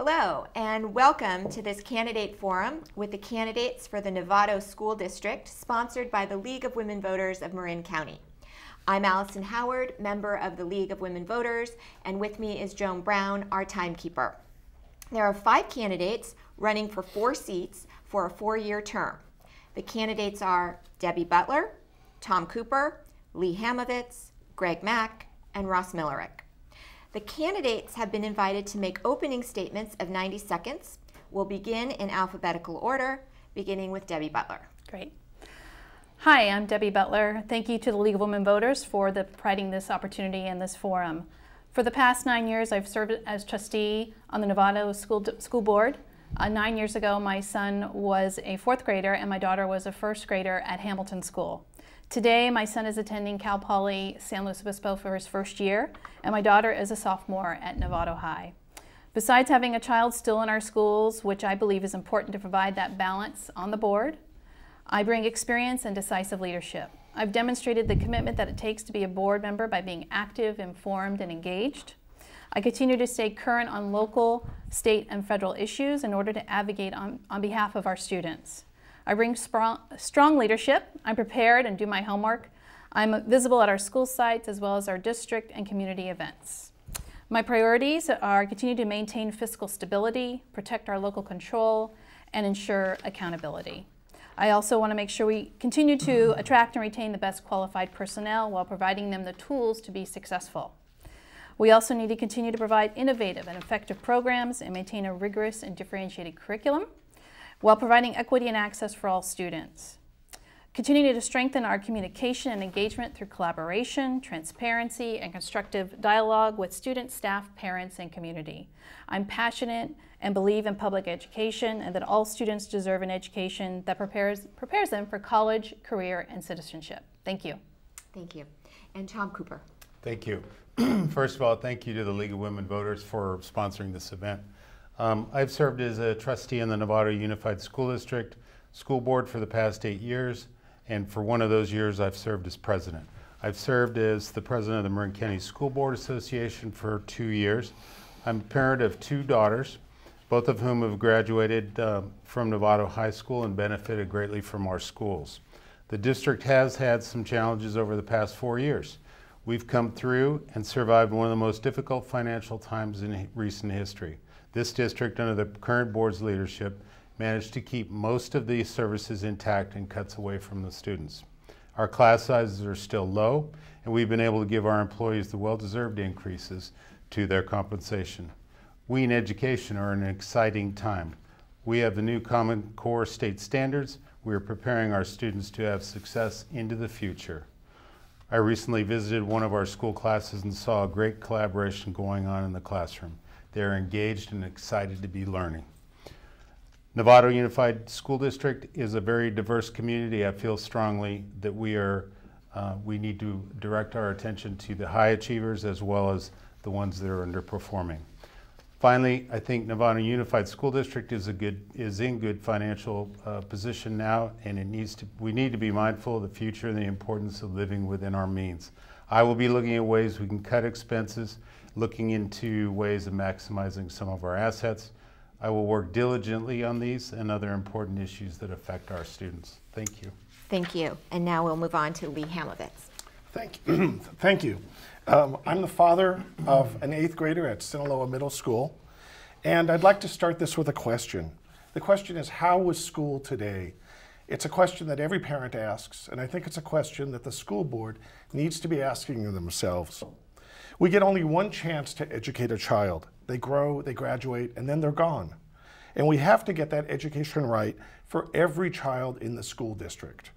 Hello, and welcome to this candidate forum with the candidates for the Novato School District, sponsored by the League of Women Voters of Marin County. I'm Allison Howard, member of the League of Women Voters, and with me is Joan Brown, our timekeeper. There are 5 candidates running for 4 seats for a 4-year term. The candidates are Debbie Butler, Tom Cooper, Lee Hamovitz, Greg Mack, and Ross Millerick. The candidates have been invited to make opening statements of 90 seconds. We'll begin in alphabetical order, beginning with Debbie Butler. Great. Hi, I'm Debbie Butler. Thank you to the League of Women Voters for providing this opportunity and this forum. For the past 9 years, I've served as trustee on the Novato School Board. 9 years ago, my son was a 4th grader and my daughter was a 1st grader at Hamilton School. Today, my son is attending Cal Poly San Luis Obispo for his 1st year, and my daughter is a sophomore at Novato High. Besides having a child still in our schools, which I believe is important to provide that balance on the board, I bring experience and decisive leadership. I've demonstrated the commitment that it takes to be a board member by being active, informed, and engaged. I continue to stay current on local, state, and federal issues in order to advocate on behalf of our students. I bring strong leadership. I'm prepared and do my homework. I'm visible at our school sites as well as our district and community events. My priorities are continue to maintain fiscal stability, protect our local control, and ensure accountability. I also want to make sure we continue to attract and retain the best qualified personnel while providing them the tools to be successful. We also need to continue to provide innovative and effective programs and maintain a rigorous and differentiated curriculum, while providing equity and access for all students. Continuing to strengthen our communication and engagement through collaboration, transparency, and constructive dialogue with students, staff, parents, and community. I'm passionate and believe in public education and that all students deserve an education that prepares them for college, career, and citizenship. Thank you. Thank you. And Tom Cooper. Thank you. First of all, thank you to the League of Women Voters for sponsoring this event. I've served as a trustee in the Novato Unified School District School Board for the past 8 years, and for one of those years I've served as president. I've served as the president of the Marin County School Board Association for 2 years. I'm a parent of 2 daughters, both of whom have graduated from Novato High School and benefited greatly from our schools. The district has had some challenges over the past 4 years. We've come through and survived one of the most difficult financial times in recent history. This district, under the current board's leadership, managed to keep most of these services intact and cuts away from the students. Our class sizes are still low, and we've been able to give our employees the well-deserved increases to their compensation. We in education are in an exciting time. We have the new Common Core state standards. We are preparing our students to have success into the future. I recently visited one of our school classes and saw a great collaboration going on in the classroom. They're engaged and excited to be learning. Novato Unified School District is a very diverse community. I feel strongly that we need to direct our attention to the high achievers as well as the ones that are underperforming. Finally, I think Novato Unified School District is in good financial position now, and we need to be mindful of the future and the importance of living within our means. I will be looking at ways we can cut expenses, looking into ways of maximizing some of our assets. I will work diligently on these and other important issues that affect our students. Thank you. Thank you. And now we'll move on to Lee Hamovitz. Thank you. Thank you. I'm the father of an 8th grader at Sinaloa Middle School, and I'd like to start this with a question. The question is, how was school today? It's a question that every parent asks, and I think it's a question that the school board needs to be asking themselves. We get only one chance to educate a child. They grow, they graduate, and then they're gone. And we have to get that education right for every child in the school district.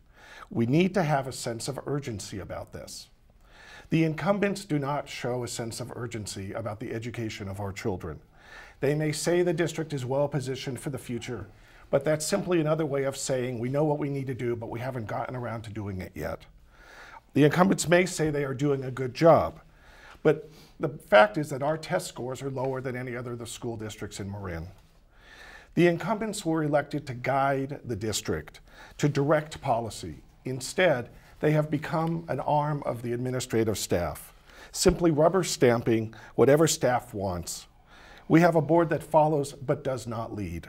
We need to have a sense of urgency about this. The incumbents do not show a sense of urgency about the education of our children. They may say the district is well positioned for the future, but that's simply another way of saying we know what we need to do, but we haven't gotten around to doing it yet. The incumbents may say they are doing a good job, but the fact is that our test scores are lower than any other of the school districts in Marin. The incumbents were elected to guide the district, to direct policy. Instead, they have become an arm of the administrative staff, simply rubber stamping whatever staff wants. We have a board that follows but does not lead.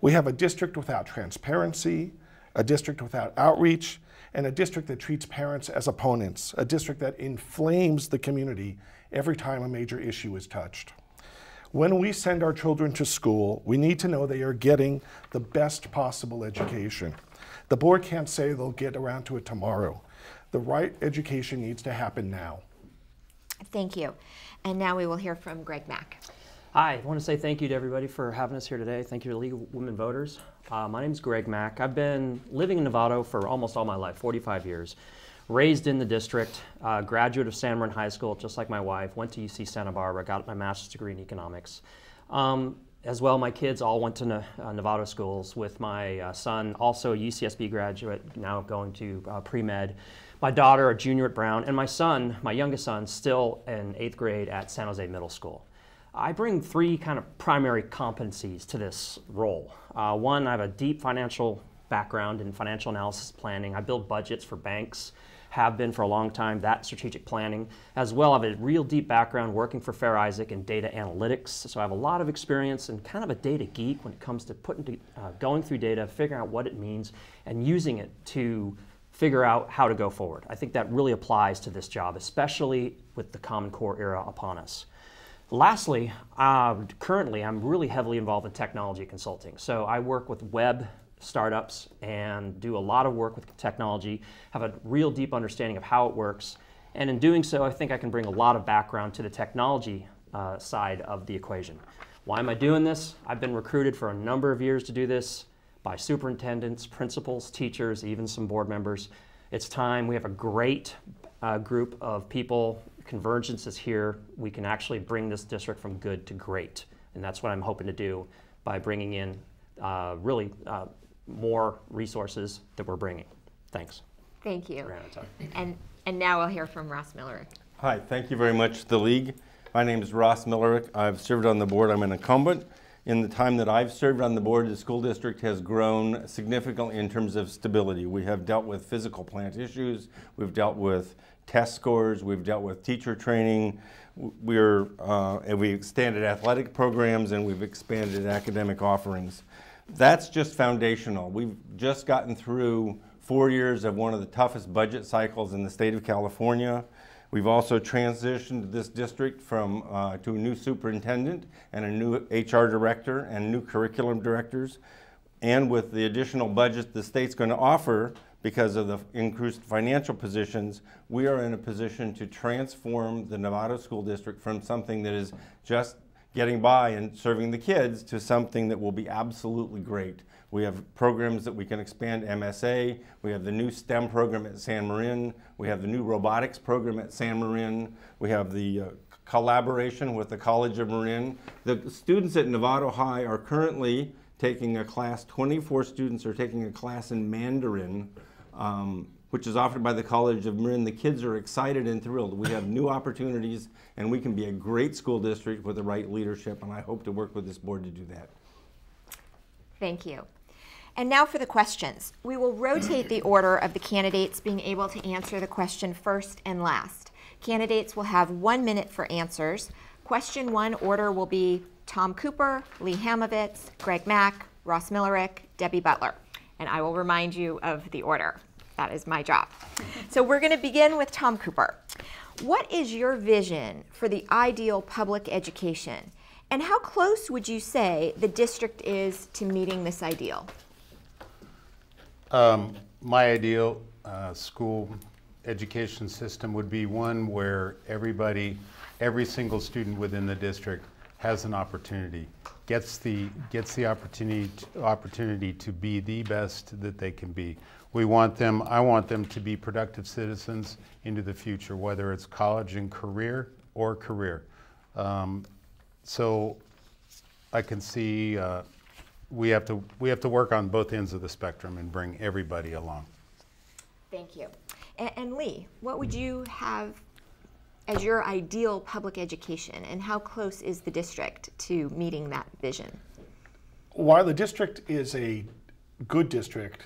We have a district without transparency, a district without outreach, and a district that treats parents as opponents, a district that inflames the community every time a major issue is touched. When we send our children to school, we need to know they are getting the best possible education. The board can't say they'll get around to it tomorrow. The right education needs to happen now. Thank you. And now we will hear from Greg Mack. Hi, I want to say thank you to everybody for having us here today. Thank you to the League of Women Voters. My name is Greg Mack. I've been living in Novato for almost all my life, 45 years. Raised in the district, graduate of San Marin High School, just like my wife, went to UC Santa Barbara, got my master's degree in economics. As well, my kids all went to Novato schools, with my son, also a UCSB graduate, now going to pre-med. My daughter, a junior at Brown, and my son, my youngest son, still in 8th grade at San Jose Middle School. I bring three kind of primary competencies to this role. One, I have a deep financial background in financial analysis planning. I build budgets for banks, have been for a long time, that strategic planning. As well, I have a real deep background working for Fair Isaac in data analytics. So I have a lot of experience and kind of a data geek when it comes to going through data, figuring out what it means, and using it to figure out how to go forward. I think that really applies to this job, especially with the Common Core era upon us. Lastly, currently I'm really heavily involved in technology consulting. So I work with web startups and do a lot of work with technology, have a real deep understanding of how it works. And in doing so, I think I can bring a lot of background to the technology side of the equation. Why am I doing this? I've been recruited for a number of years to do this by superintendents, principals, teachers, even some board members. It's time. We have a great group of people. Convergence is here. We can actually bring this district from good to great. And that's what I'm hoping to do by bringing in really more resources that we're bringing. Thanks. Thank you. And now we'll hear from Ross Millerick. Hi, thank you very much, the League. My name is Ross Millerick. I've served on the board. I'm an incumbent. In the time that I've served on the board, the school district has grown significantly in terms of stability. We have dealt with physical plant issues. We've dealt with test scores. We've dealt with teacher training. And we expanded athletic programs, and we've expanded academic offerings. That's just foundational. We've just gotten through 4 years of one of the toughest budget cycles in the state of California. We've also transitioned this district from to a new superintendent and a new HR director and new curriculum directors. And with the additional budget the state's going to offer because of the increased financial positions, we are in a position to transform the Novato School District from something that is just getting by and serving the kids to something that will be absolutely great. We have programs that we can expand MSA. We have the new STEM program at San Marin. We have the new robotics program at San Marin. We have the collaboration with the College of Marin. The students at Novato High are currently taking a class, 24 students are taking a class in Mandarin, which is offered by the College of Marin. The kids are excited and thrilled. We have new opportunities, and we can be a great school district with the right leadership, and I hope to work with this board to do that. Thank you. And now for the questions. We will rotate the order of the candidates being able to answer the question first and last. Candidates will have 1 minute for answers. Question 1 order will be Tom Cooper, Lee Hamovitz, Greg Mack, Ross Millerick, Debbie Butler. And I will remind you of the order. That is my job. So we're going to begin with Tom Cooper. What is your vision for the ideal public education? And how close would you say the district is to meeting this ideal? My ideal school education system would be one where every single student within the district has an opportunity, gets the opportunity to be the best that they can be. I want them to be productive citizens into the future, whether it's college and career or career. So I can see we have to work on both ends of the spectrum and bring everybody along. Thank you. And Lee, what would you have as your ideal public education, and how close is the district to meeting that vision? While the district is a good district,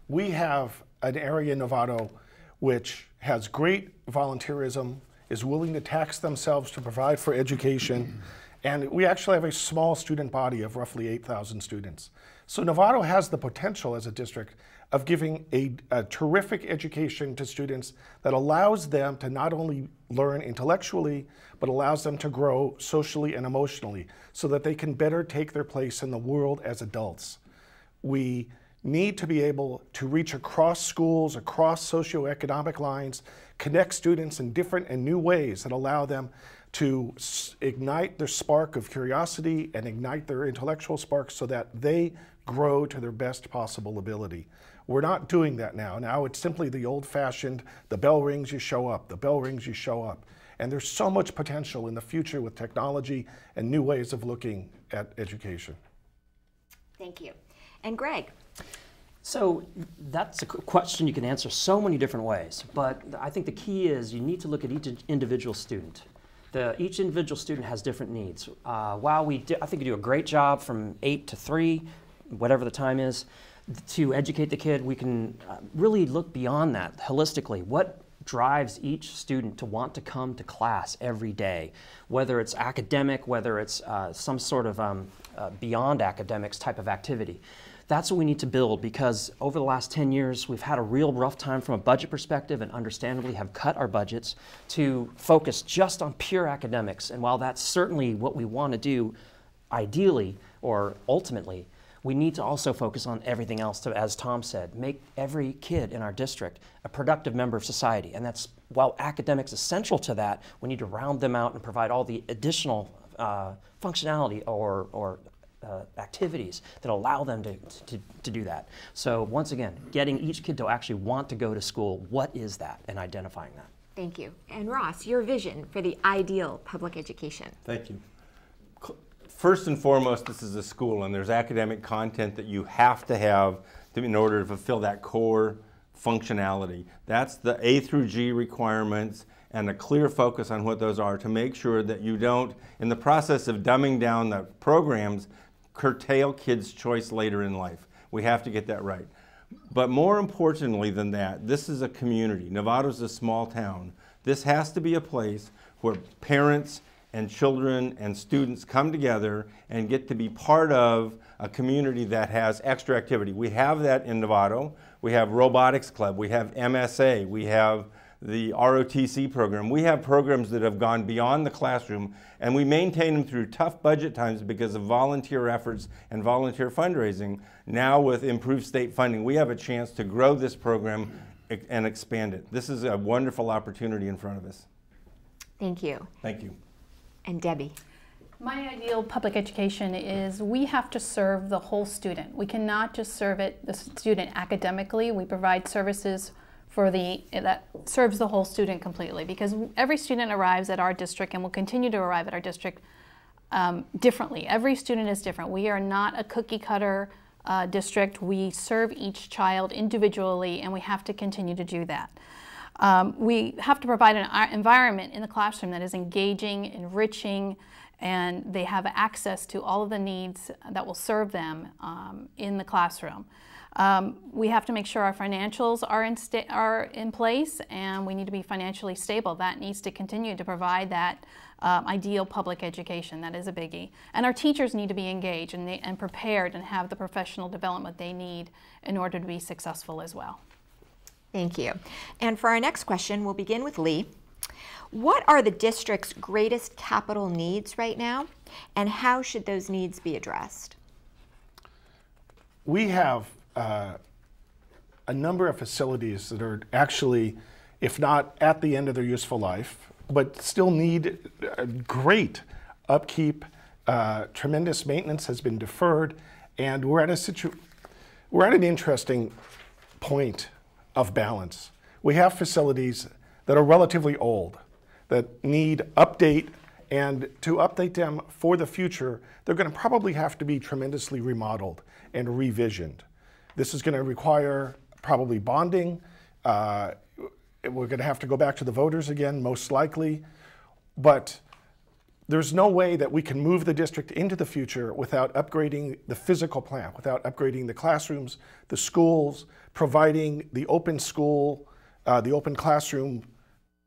we have an area in Novato which has great volunteerism, is willing to tax themselves to provide for education, And we actually have a small student body of roughly 8,000 students. So Novato has the potential as a district of giving a terrific education to students that allows them to not only learn intellectually, but allows them to grow socially and emotionally so that they can better take their place in the world as adults. We need to be able to reach across schools, across socioeconomic lines, connect students in different and new ways that allow them to ignite their spark of curiosity and ignite their intellectual spark so that they grow to their best possible ability. We're not doing that now. Now it's simply the old-fashioned, the bell rings, you show up, the bell rings, you show up. And there's so much potential in the future with technology and new ways of looking at education. Thank you. And Greg? So that's a question you can answer so many different ways, but I think the key is you need to look at each individual student. Each individual student has different needs. While I think we do a great job from 8 to 3, whatever the time is, to educate the kid, we can really look beyond that holistically. What drives each student to want to come to class every day, whether it's academic, whether it's some sort of beyond academics type of activity. That's what we need to build, because over the last 10 years, we've had a real rough time from a budget perspective and understandably have cut our budgets to focus just on pure academics. And while that's certainly what we want to do ideally or ultimately, we need to also focus on everything else to, as Tom said, make every kid in our district a productive member of society. And that's, while academics is central to that, we need to round them out and provide all the additional functionality or activities that allow them to do that. So once again, getting each kid to actually want to go to school, what is that, and identifying that. Thank you. And Ross, your vision for the ideal public education. Thank you. First and foremost, this is a school, and there's academic content that you have to have in order to fulfill that core functionality. That's the A through G requirements, and a clear focus on what those are to make sure that you don't, in the process of dumbing down the programs, curtail kids' choice later in life. We have to get that right. But more importantly than that, this is a community. Novato's a small town. This has to be a place where parents and children and students come together and get to be part of a community that has extra activity. We have that in Novato. We have Robotics Club, we have MSA, we have the ROTC program. We have programs that have gone beyond the classroom, and we maintain them through tough budget times because of volunteer efforts and volunteer fundraising. Now with improved state funding, we have a chance to grow this program and expand it. This is a wonderful opportunity in front of us. Thank you. Thank you. And Debbie? My ideal public education is we have to serve the whole student. We cannot just serve the student academically. We provide services that serves the whole student completely, because every student arrives at our district and will continue to arrive at our district differently. Every student is different. We are not a cookie cutter district. We serve each child individually, and we have to continue to do that. We have to provide an environment in the classroom that is engaging, enriching, and they have access to all of the needs that will serve them in the classroom. We have to make sure our financials are in place, and we need to be financially stable. That needs to continue to provide that ideal public education. That is a biggie. And our teachers need to be engaged and prepared and have the professional development they need in order to be successful as well. Thank you. And for our next question, we'll begin with Lee. What are the district's greatest capital needs right now, and how should those needs be addressed? We have a number of facilities that are actually, if not at the end of their useful life, but still need great upkeep. Tremendous maintenance has been deferred, and we're at an interesting point of balance. We have facilities that are relatively old, that need update, and to update them for the future, they're going to probably have to be tremendously remodeled and revisioned. This is going to require probably bonding. We're going to have to go back to the voters again, most likely, but there's no way that we can move the district into the future without upgrading the physical plant, without upgrading the classrooms, the schools, providing the open school, the open classroom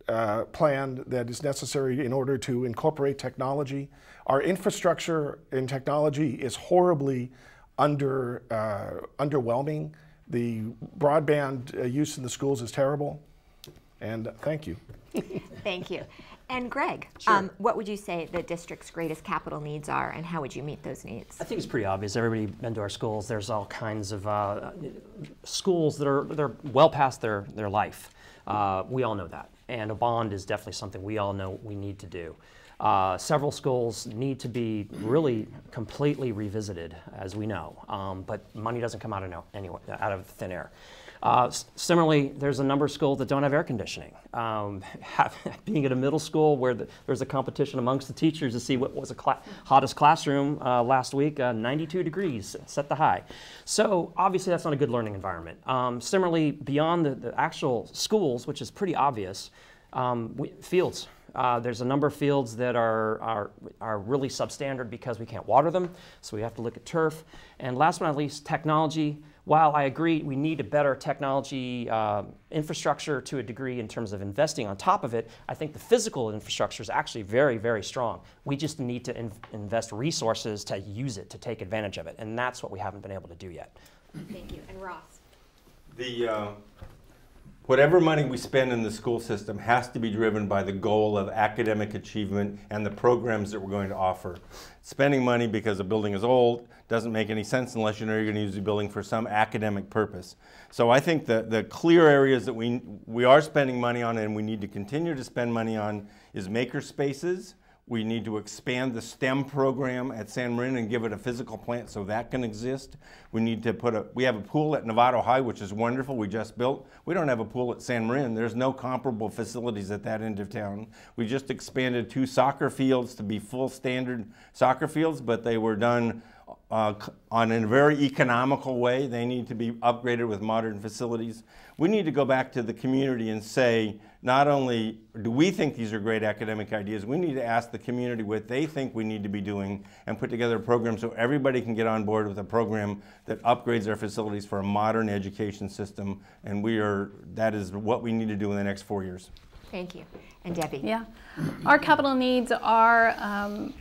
plan that is necessary in order to incorporate technology. Our infrastructure in technology is horribly underwhelming. The broadband use in the schools is terrible. And thank you. Thank you. And Greg, Sure. what would you say the district's greatest capital needs are, and how would you meet those needs? I think it's pretty obvious. Everybody been to our schools. There's all kinds of schools that are well past their life. We all know that. And a bond is definitely something we all know we need to do. Several schools need to be really completely revisited, as we know, but money doesn't come out of thin air. Similarly, there's a number of schools that don't have air conditioning. Being at a middle school where there's a competition amongst the teachers to see what was the hottest classroom last week, 92 degrees, set the high. So obviously that's not a good learning environment. Similarly, beyond the actual schools, which is pretty obvious, fields. There's a number of fields that are really substandard because we can't water them, so we have to look at turf. And last but not least, technology. While I agree we need a better technology infrastructure to a degree in terms of investing on top of it, I think the physical infrastructure is actually very, very strong. We just need to invest resources to use it, to take advantage of it, and that's what we haven't been able to do yet. Thank you. And Ross? Whatever money we spend in the school system has to be driven by the goal of academic achievement and the programs that we're going to offer. Spending money because a building is old doesn't make any sense unless you know you're going to use the building for some academic purpose. So I think the clear areas that we are spending money on and we need to continue to spend money on is maker spaces. We need to expand the STEM program at San Marin and give it a physical plant so that can exist. We need to we have a pool at Novato High, which is wonderful, we just built. We don't have a pool at San Marin. There's no comparable facilities at that end of town. We just expanded 2 soccer fields to be full standard soccer fields, but they were done in a very economical way. They need to be upgraded with modern facilities. We need to go back to the community and say, not only do we think these are great academic ideas, we need to ask the community what they think we need to be doing and put together a program so everybody can get on board with a program that upgrades our facilities for a modern education system. And that is what we need to do in the next 4 years. Thank you. And Debbie? Yeah. Our capital needs are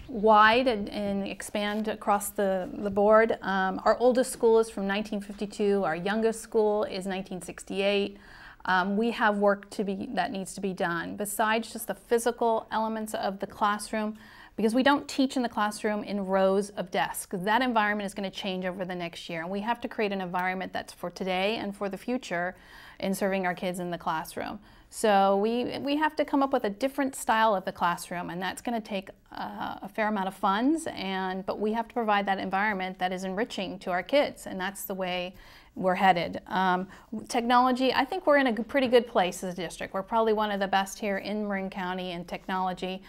wide and expand across the board. Our oldest school is from 1952. Our youngest school is 1968. We have work that needs to be done. Besides just the physical elements of the classroom, because we don't teach in the classroom in rows of desks. That environment is going to change over the next year, and we have to create an environment that's for today and for the future in serving our kids in the classroom. So we have to come up with a different style of the classroom, and that's going to take a fair amount of funds, but we have to provide that environment that is enriching to our kids, and that's the way we're headed. Technology, I think we're in a pretty good place as a district. We're probably one of the best here in Marin County in technology.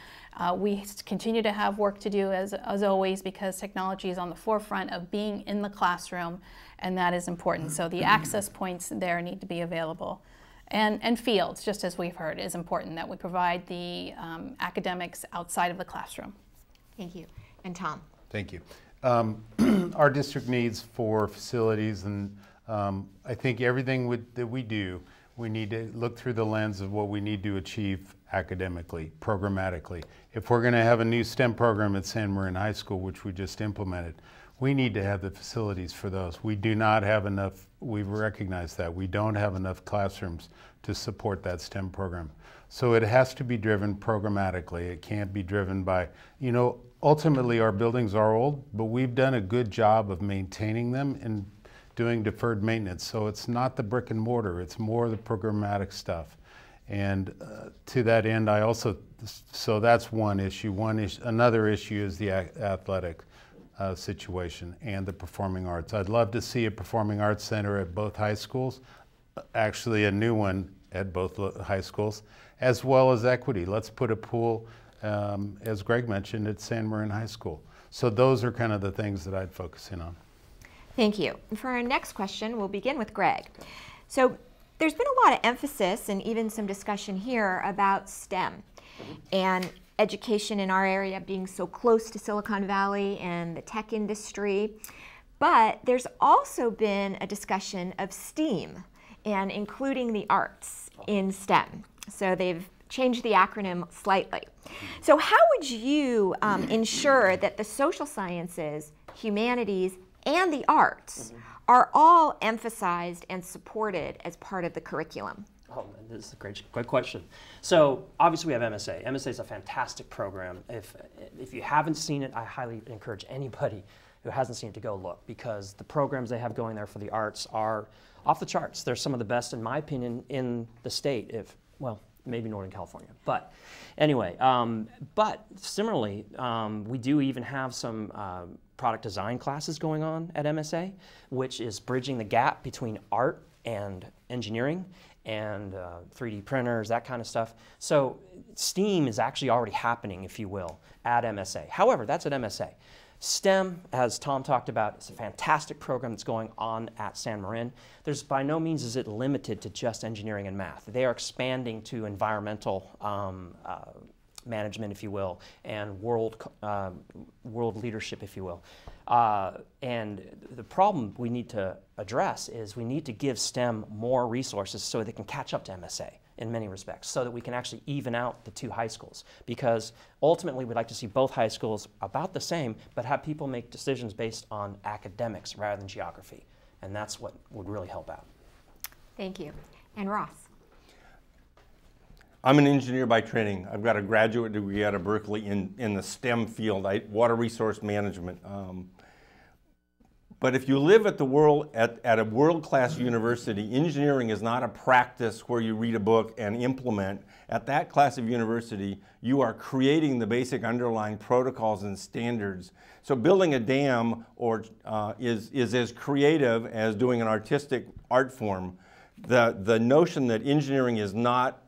We continue to have work to do as always, because technology is on the forefront of being in the classroom, and that is important. So the access points there need to be available. And fields, just as we've heard, is important that we provide the academics outside of the classroom. Thank you. And Tom? Thank you. Our district needs for facilities, and I think everything that we do, we need to look through the lens of what we need to achieve academically, programmatically. If we're going to have a new STEM program at San Marin High School, which we just implemented, we need to have the facilities for those. We do not have enough, we've recognized that. We don't have enough classrooms to support that STEM program. So it has to be driven programmatically. It can't be driven by, ultimately our buildings are old, but we've done a good job of maintaining them and doing deferred maintenance. So it's not the brick and mortar, it's more the programmatic stuff. And to that end, so that's one issue. Another issue is the athletic situation and the performing arts. I'd love to see a performing arts center at both high schools, actually a new one at both high schools, as well as equity. Let's put a pool, as Greg mentioned, at San Marin High School. So those are kind of the things that I'd focus in on. Thank you. For our next question, we'll begin with Greg. So there's been a lot of emphasis and even some discussion here about STEM and education in our area being so close to Silicon Valley and the tech industry. But there's also been a discussion of STEAM and including the arts in STEM. So they've change the acronym slightly. So how would you ensure that the social sciences, humanities, and the arts are all emphasized and supported as part of the curriculum? Oh, this is a great question. So obviously we have MSA. MSA is a fantastic program. If you haven't seen it, I highly encourage anybody who hasn't seen it to go look, because the programs they have going there for the arts are off the charts. They're some of the best, in my opinion, in the state, well, maybe Northern California. But anyway, but similarly, we do even have some product design classes going on at MSA, which is bridging the gap between art and engineering and 3D printers, that kind of stuff. So STEAM is actually already happening, if you will, at MSA. However, that's at MSA. STEM, as Tom talked about, is a fantastic program that's going on at San Marin. There's by no means is it limited to just engineering and math. They are expanding to environmental management, if you will, and world leadership, if you will. And the problem we need to address is we need to give STEM more resources so they can catch up to MSA in many respects, so that we can actually even out the two high schools. Because ultimately we'd like to see both high schools about the same, but have people make decisions based on academics rather than geography. And that's what would really help out. Thank you. And Ross? I'm an engineer by training. I've got a graduate degree out of Berkeley in the STEM field, water resource management. But if you live at a world-class university, engineering is not a practice where you read a book and implement. At that class of university, you are creating the basic underlying protocols and standards. So building a dam is as creative as doing an artistic art form. The notion that engineering is not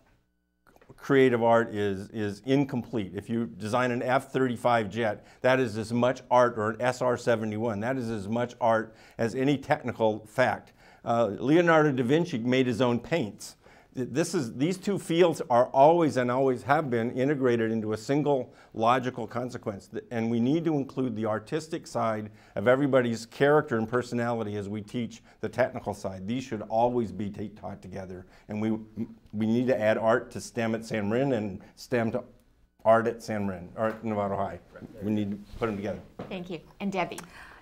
creative art is incomplete. If you design an F-35 jet, that is as much art, or an SR-71, that is as much art as any technical fact. Leonardo da Vinci made his own paints. These two fields are always and always have been integrated into a single logical consequence. And we need to include the artistic side of everybody's character and personality as we teach the technical side. These should always be taught together. And we need to add art to STEM at San Marin and STEM to art at San Marin, or at Novato High. We need to put them together. Thank you. And Debbie?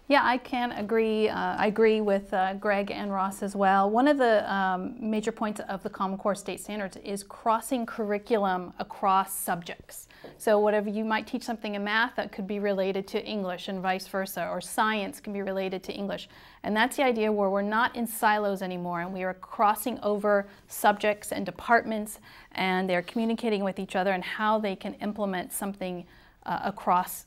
Yeah, I can agree. I agree with Greg and Ross as well. One of the major points of the Common Core State Standards is crossing curriculum across subjects. So whatever you might teach something in math, that could be related to English and vice versa, or science can be related to English. And that's the idea where we're not in silos anymore, and we are crossing over subjects and departments, and they're communicating with each other and how they can implement something across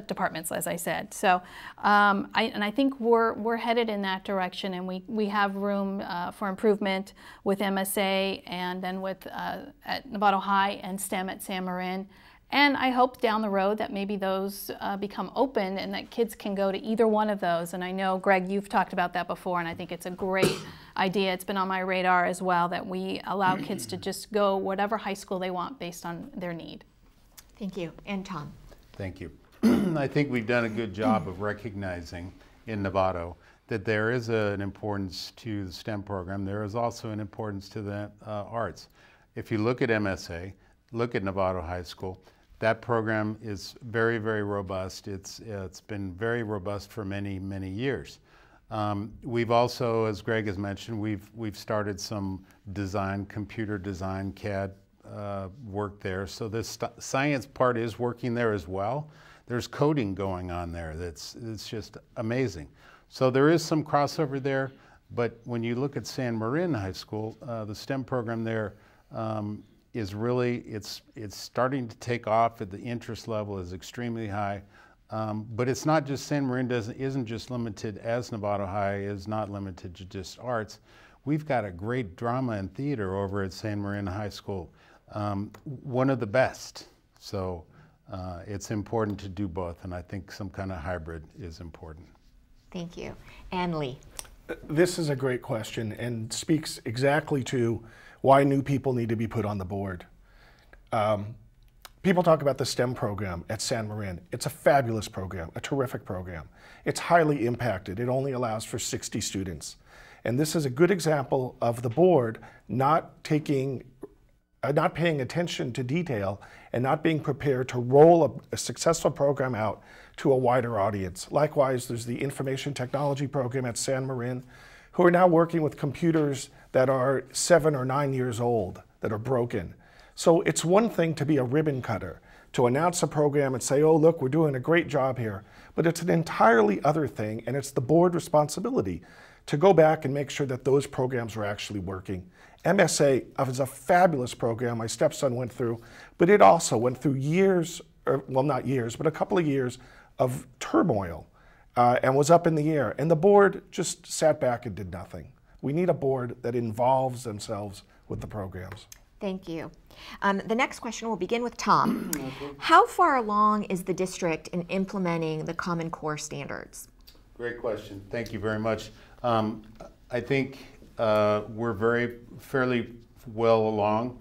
departments, as I said. So I think we're headed in that direction, and we have room for improvement with MSA, and then with at Novato High and STEM at San Marin. And I hope down the road that maybe those become open and that kids can go to either one of those. And I know, Greg, you've talked about that before, and I think it's a great idea. It's been on my radar as well, that we allow kids to just go whatever high school they want based on their need. Thank you. And Tom? Thank you. I think we've done a good job of recognizing in Novato that there is an importance to the STEM program. There is also an importance to the arts. If you look at MSA, look at Novato High School, that program is very, very robust. It's been very robust for many, many years. We've also, as Greg has mentioned, we've started some design, computer design, CAD work there. So this science part is working there as well. There's coding going on there it's just amazing. So there is some crossover there, but when you look at San Marin High School, the STEM program there is really, it's starting to take off. At the interest level is extremely high. But it's not just, San Marin isn't just limited, as Novato High is not limited to just arts. We've got a great drama and theater over at San Marin High School, one of the best. So it's important to do both, and I think some kind of hybrid is important. Thank you. And Lee? This is a great question and speaks exactly to why new people need to be put on the board. People talk about the STEM program at San Marin. It's a fabulous program, a terrific program. It's highly impacted. It only allows for 60 students. And this is a good example of the board not taking not paying attention to detail and not being prepared to roll a successful program out to a wider audience. Likewise, there's the information technology program at San Marin, who are now working with computers that are 7 or 9 years old, that are broken. So it's one thing to be a ribbon cutter, to announce a program and say, oh, look, we're doing a great job here. But it's an entirely other thing, and it's the board responsibility to go back and make sure that those programs are actually working. MSA is a fabulous program my stepson went through, but it also went through years, or, well, not years, but a couple of years of turmoil and was up in the air. And the board just sat back and did nothing. We need a board that involves themselves with the programs. Thank you. The next question will begin with Tom. How far along is the district in implementing the Common Core standards? Great question. Thank you very much. I think we're fairly well along.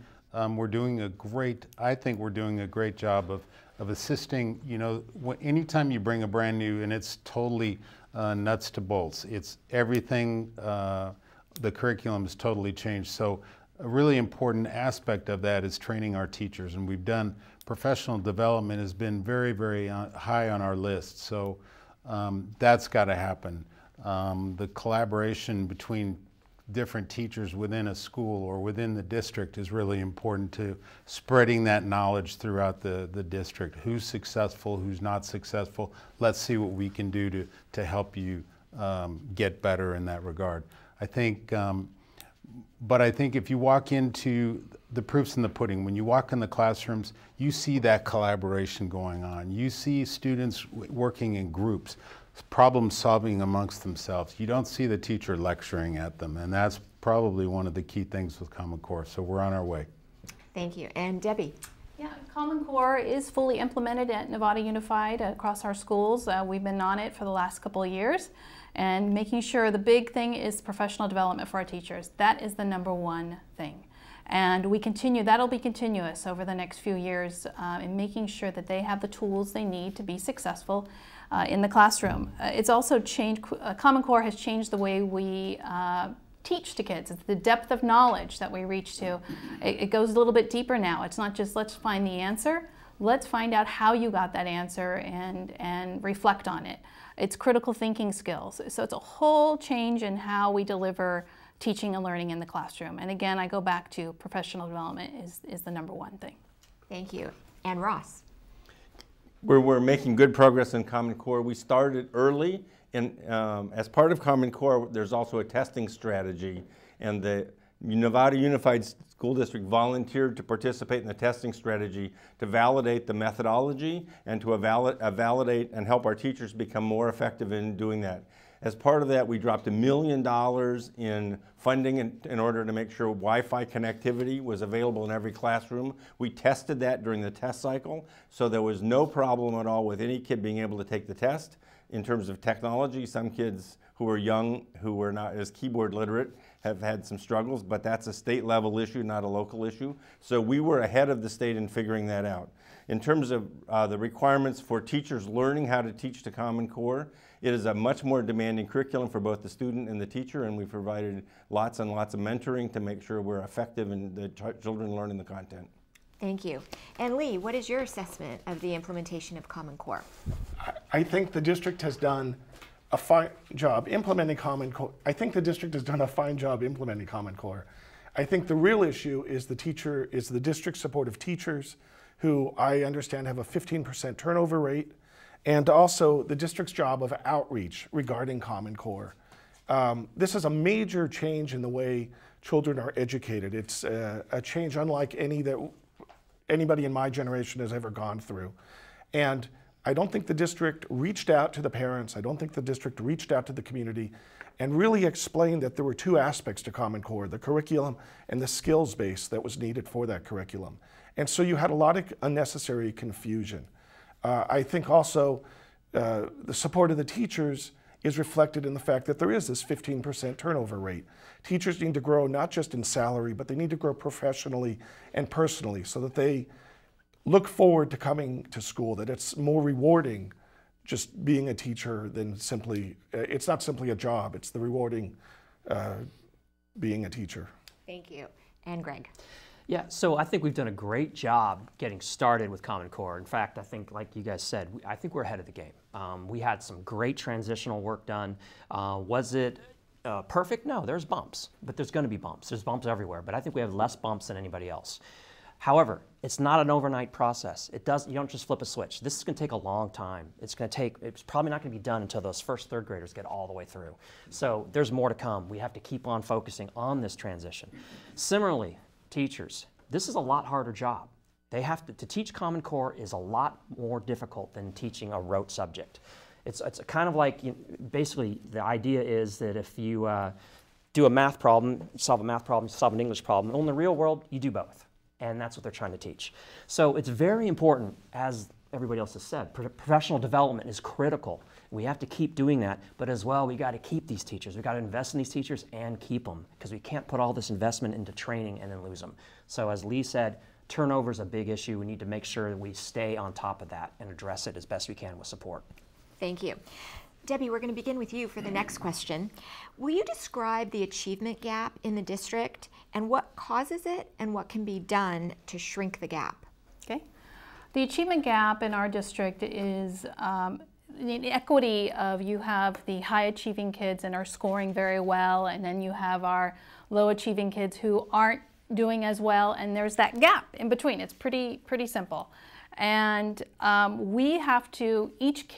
We're doing a great, I think we're doing a great job of assisting. You know, anytime you bring a brand new, and it's totally nuts to bolts, it's everything, the curriculum is totally changed. So a really important aspect of that is training our teachers, and we've done professional development has been very, very high on our list. So that's got to happen. The collaboration between different teachers within a school or within the district is really important to spreading that knowledge throughout the district. Who's successful, who's not successful. Let's see what we can do to help you get better in that regard. I think, but I think if you walk into the proof's in the pudding, when you walk in the classrooms, you see that collaboration going on. You see students working in groups, problem solving amongst themselves. You don't see the teacher lecturing at them, and that's probably one of the key things with Common Core. So we're on our way. Thank you. And Debbie? Yeah, Common Core is fully implemented at Novato Unified across our schools. We've been on it for the last couple of years, and making sure the big thing is professional development for our teachers. That is the #1 thing. And we continue, that'll be continuous over the next few years in making sure that they have the tools they need to be successful in the classroom. It's also changed, Common Core has changed the way we teach to kids. It's the depth of knowledge that we reach to. It goes a little bit deeper now. It's not just let's find the answer, let's find out how you got that answer and reflect on it. It's critical thinking skills. So it's a whole change in how we deliver teaching and learning in the classroom. And again, I go back to professional development is the #1 thing. Thank you. And Ross? We're making good progress in Common Core. We started early, and as part of Common Core, there's also a testing strategy, and the Novato Unified School District volunteered to participate in the testing strategy to validate the methodology and to validate and help our teachers become more effective in doing that. As part of that, we dropped $1 million in funding in order to make sure Wi-Fi connectivity was available in every classroom. We tested that during the test cycle, so there was no problem at all with any kid being able to take the test. In terms of technology, some kids who are young, who were not as keyboard literate, have had some struggles, but that's a state level issue, not a local issue. So we were ahead of the state in figuring that out. In terms of the requirements for teachers learning how to teach to Common Core, it is a much more demanding curriculum for both the student and the teacher, and we've provided lots and lots of mentoring to make sure we're effective in the children learning the content. Thank you. And Lee, what is your assessment of the implementation of Common Core? I think the district has done a fine job implementing Common Core. I think the district has done a fine job implementing Common Core. I think the real issue is the district support of teachers, who I understand have a 15% turnover rate, and also the district's job of outreach regarding Common Core. This is a major change in the way children are educated. It's a change unlike any that anybody in my generation has ever gone through. And I don't think the district reached out to the parents. I don't think the district reached out to the community and really explained that there were 2 aspects to Common Core, the curriculum and the skills base that was needed for that curriculum. And so you had a lot of unnecessary confusion. I think also the support of the teachers is reflected in the fact that there is this 15% turnover rate. Teachers need to grow not just in salary, but they need to grow professionally and personally so that they look forward to coming to school, that it's more rewarding just being a teacher than simply, it's not simply a job, it's the rewarding being a teacher. Thank you. And Greg? Yeah, so I think we've done a great job getting started with Common Core. In fact, I think, like you guys said, I think we're ahead of the game. We had some great transitional work done. Was it perfect? No, there's bumps, but there's going to be bumps. There's bumps everywhere, but I think we have less bumps than anybody else. However, it's not an overnight process. You don't just flip a switch. This is going to take a long time. It's probably not going to be done until those first third graders get all the way through. So there's more to come. We have to keep on focusing on this transition. Similarly, teachers, this is a lot harder job. They have to teach Common Core is a lot more difficult than teaching a rote subject. It's kind of like, basically the idea is that if you do a math problem, solve a math problem, solve an English problem, well, in the real world, you do both. And that's what they're trying to teach. So it's very important, as everybody else has said, professional development is critical. We have to keep doing that, but as well, we got to keep these teachers. We got to invest in these teachers and keep them, because we can't put all this investment into training and then lose them. So as Lee said, turnover is a big issue. We need to make sure that we stay on top of that and address it as best we can with support. Thank you. Debbie, we're going to begin with you for the next question. Will you describe the achievement gap in the district and what causes it and what can be done to shrink the gap? Okay. The achievement gap in our district is the inequity of you have the high achieving kids and are scoring very well, and then you have our low achieving kids who aren't doing as well, and there's that gap in between. It's pretty simple. And we have to, each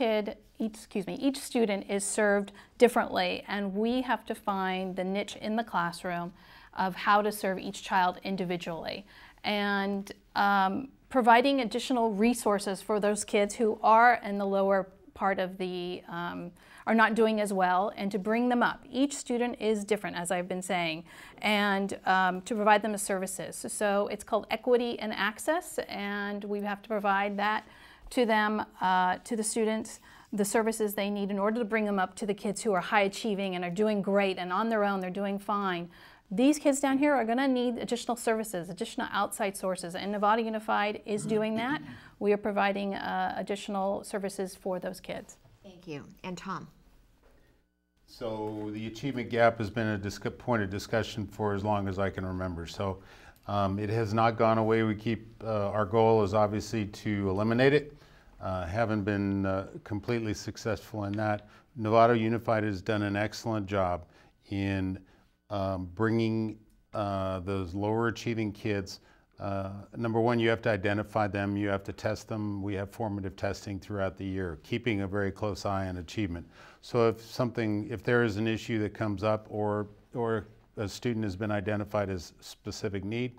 student is served differently, and we have to find the niche in the classroom of how to serve each child individually. And providing additional resources for those kids who are in the lower part of the, are not doing as well, and to bring them up. Each student is different, as I've been saying, and to provide them the services. So it's called equity and access, and we have to provide that to them, to the students, the services they need in order to bring them up to the kids who are high achieving and are doing great and on their own, they're doing fine. These kids down here are going to need additional services, additional outside sources, and Novato Unified is doing that. We are providing additional services for those kids. Thank you. And Tom? So the achievement gap has been a point of discussion for as long as I can remember. So it has not gone away. We keep, our goal is obviously to eliminate it. Haven't been completely successful in that. Novato Unified has done an excellent job in bringing those lower achieving kids. Number one, you have to identify them, you have to test them. We have formative testing throughout the year, keeping a very close eye on achievement. So if there is an issue that comes up or a student has been identified as specific need,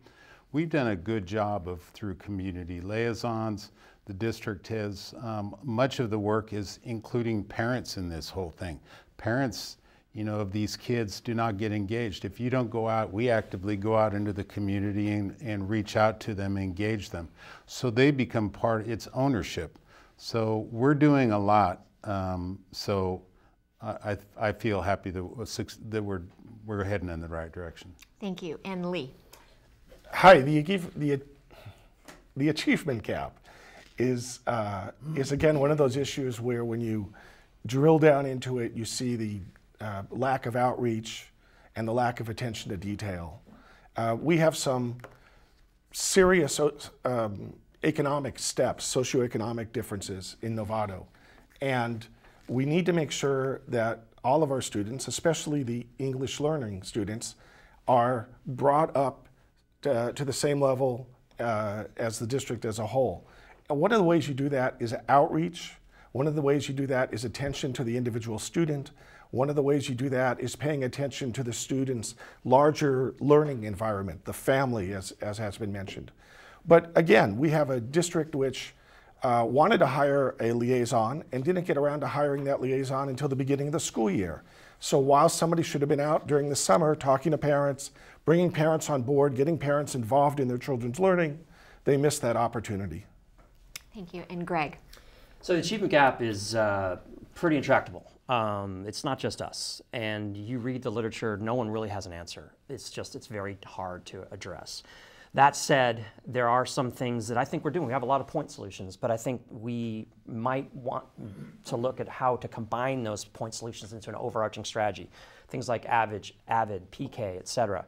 we've done a good job of, through community liaisons. The district has, much of the work is including parents in this whole thing. Parents, of these kids do not get engaged. If you don't go out, we actively go out into the community and reach out to them, engage them. So they become it's ownership. So we're doing a lot. So I feel happy that we're heading in the right direction. Thank you. And Lee? Hi, the achievement gap is again one of those issues where when you drill down into it, you see the lack of outreach and the lack of attention to detail. We have some serious economic steps, socioeconomic differences in Novato, and we need to make sure that all of our students, especially the English learning students, are brought up to the same level as the district as a whole. And one of the ways you do that is outreach. One of the ways you do that is attention to the individual student. One of the ways you do that is paying attention to the student's larger learning environment, the family, as has been mentioned. But again, we have a district which wanted to hire a liaison and didn't get around to hiring that liaison until the beginning of the school year. So while somebody should have been out during the summer talking to parents, bringing parents on board, getting parents involved in their children's learning, they missed that opportunity. Thank you. And Greg? So the achievement gap is pretty intractable. It's not just us. And you read the literature, no one really has an answer. It's very hard to address. That said, there are some things that I think we're doing. We have a lot of point solutions, but I think we might want to look at how to combine those point solutions into an overarching strategy. Things like AVID, PK, et cetera.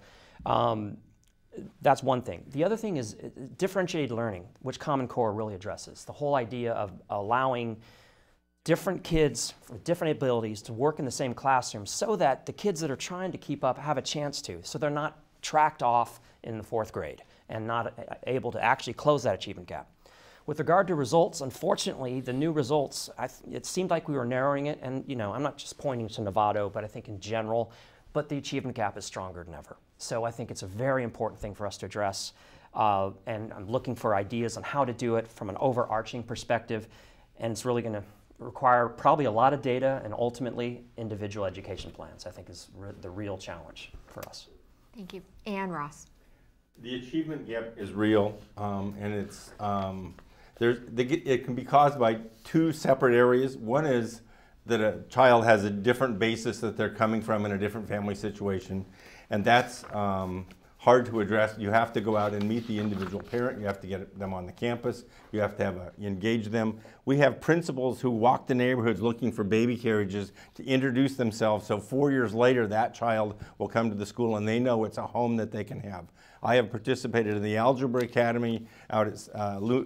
that's one thing. The other thing is differentiated learning, which Common Core really addresses. The whole idea of allowing different kids with different abilities to work in the same classroom so that the kids that are trying to keep up have a chance to, so they're not tracked off in the 4th grade and not able to actually close that achievement gap. With regard to results, unfortunately, the new results, it seemed like we were narrowing it, and I'm not just pointing to Novato, but I think in general, but the achievement gap is stronger than ever. So I think it's a very important thing for us to address, and I'm looking for ideas on how to do it from an overarching perspective, and it's really going to require probably a lot of data and ultimately individual education plans, I think is the real challenge for us. Thank you. And Ross. The achievement gap is real, and it's it can be caused by 2 separate areas. One is that a child has a different basis that they're coming from in a different family situation, and that's hard to address. You have to go out and meet the individual parent. You have to get them on the campus. You have to engage them. We have principals who walk the neighborhoods looking for baby carriages to introduce themselves, so 4 years later that child will come to the school and they know it's a home that they can have. I have participated in the Algebra Academy out at Loma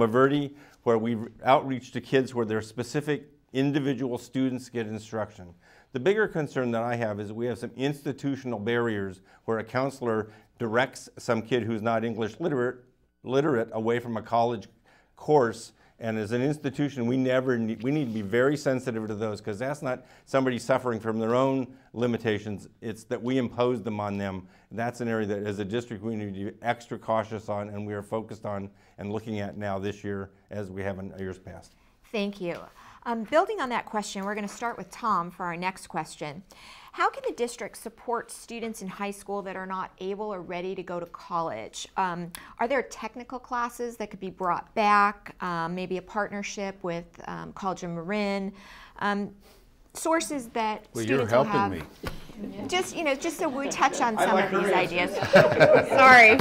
Verde, where we outreach to kids where their specific individual students get instruction. The bigger concern that I have is we have some institutional barriers where a counselor directs some kid who's not English literate away from a college course, and as an institution we need to be very sensitive to those, because that's not somebody suffering from their own limitations, it's that we impose them on them. That's an area that as a district we need to be extra cautious on, and we are focused on and looking at now this year as we have in years past. Thank you. Building on that question, we're going to start with Tom for our next question. How can the district support students in high school that are not able or ready to go to college? Are there technical classes that could be brought back, maybe a partnership with College of Marin, sources that students will have? You're helping me. Just, just so we touch on some of these ideas. Sorry.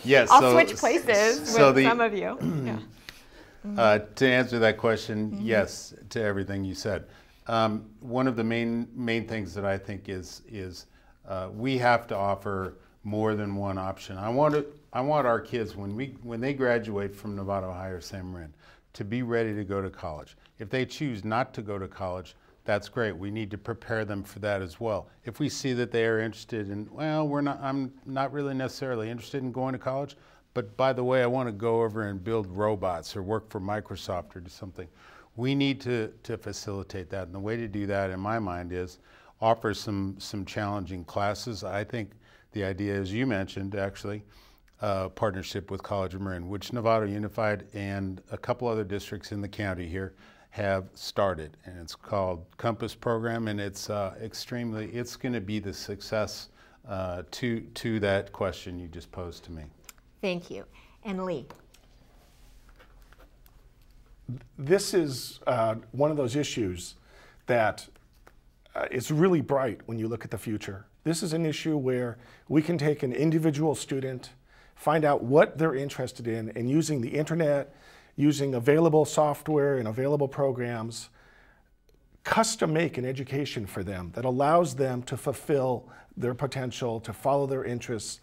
Yes. I'll switch places with some of you. Yeah. To answer that question, yes to everything you said. One of the main things that I think is we have to offer more than one option. I want our kids when they graduate from Novato High or San Marin to be ready to go to college. If they choose not to go to college, that's great. We need to prepare them for that as well. If we see that they are interested in, I'm not really necessarily interested in going to college, but by the way, I want to go over and build robots or work for Microsoft or do something. We need to facilitate that. And the way to do that, in my mind, is offer some challenging classes. I think the idea, as you mentioned, actually, partnership with College of Marin, which Novato Unified and a couple other districts in the county here have started. And it's called Compass Program, and it's it's going to be the success to that question you just posed to me. Thank you. And Lee. This is one of those issues that is really bright when you look at the future. This is an issue where we can take an individual student, find out what they're interested in, and using the internet, using available software and available programs, custom make an education for them that allows them to fulfill their potential, to follow their interests.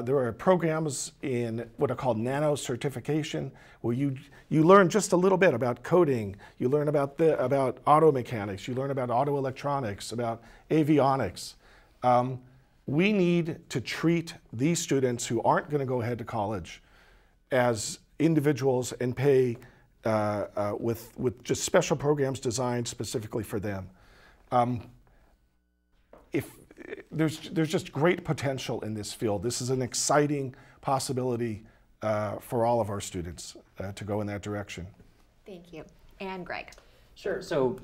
There are programs in what are called nano certification, where you learn just a little bit about coding, you learn about auto mechanics, you learn about auto electronics, about avionics. We need to treat these students who aren't going to go ahead to college as individuals and pay with just special programs designed specifically for them. There's just great potential in this field. This is an exciting possibility for all of our students to go in that direction. Thank you. And Greg. Sure. So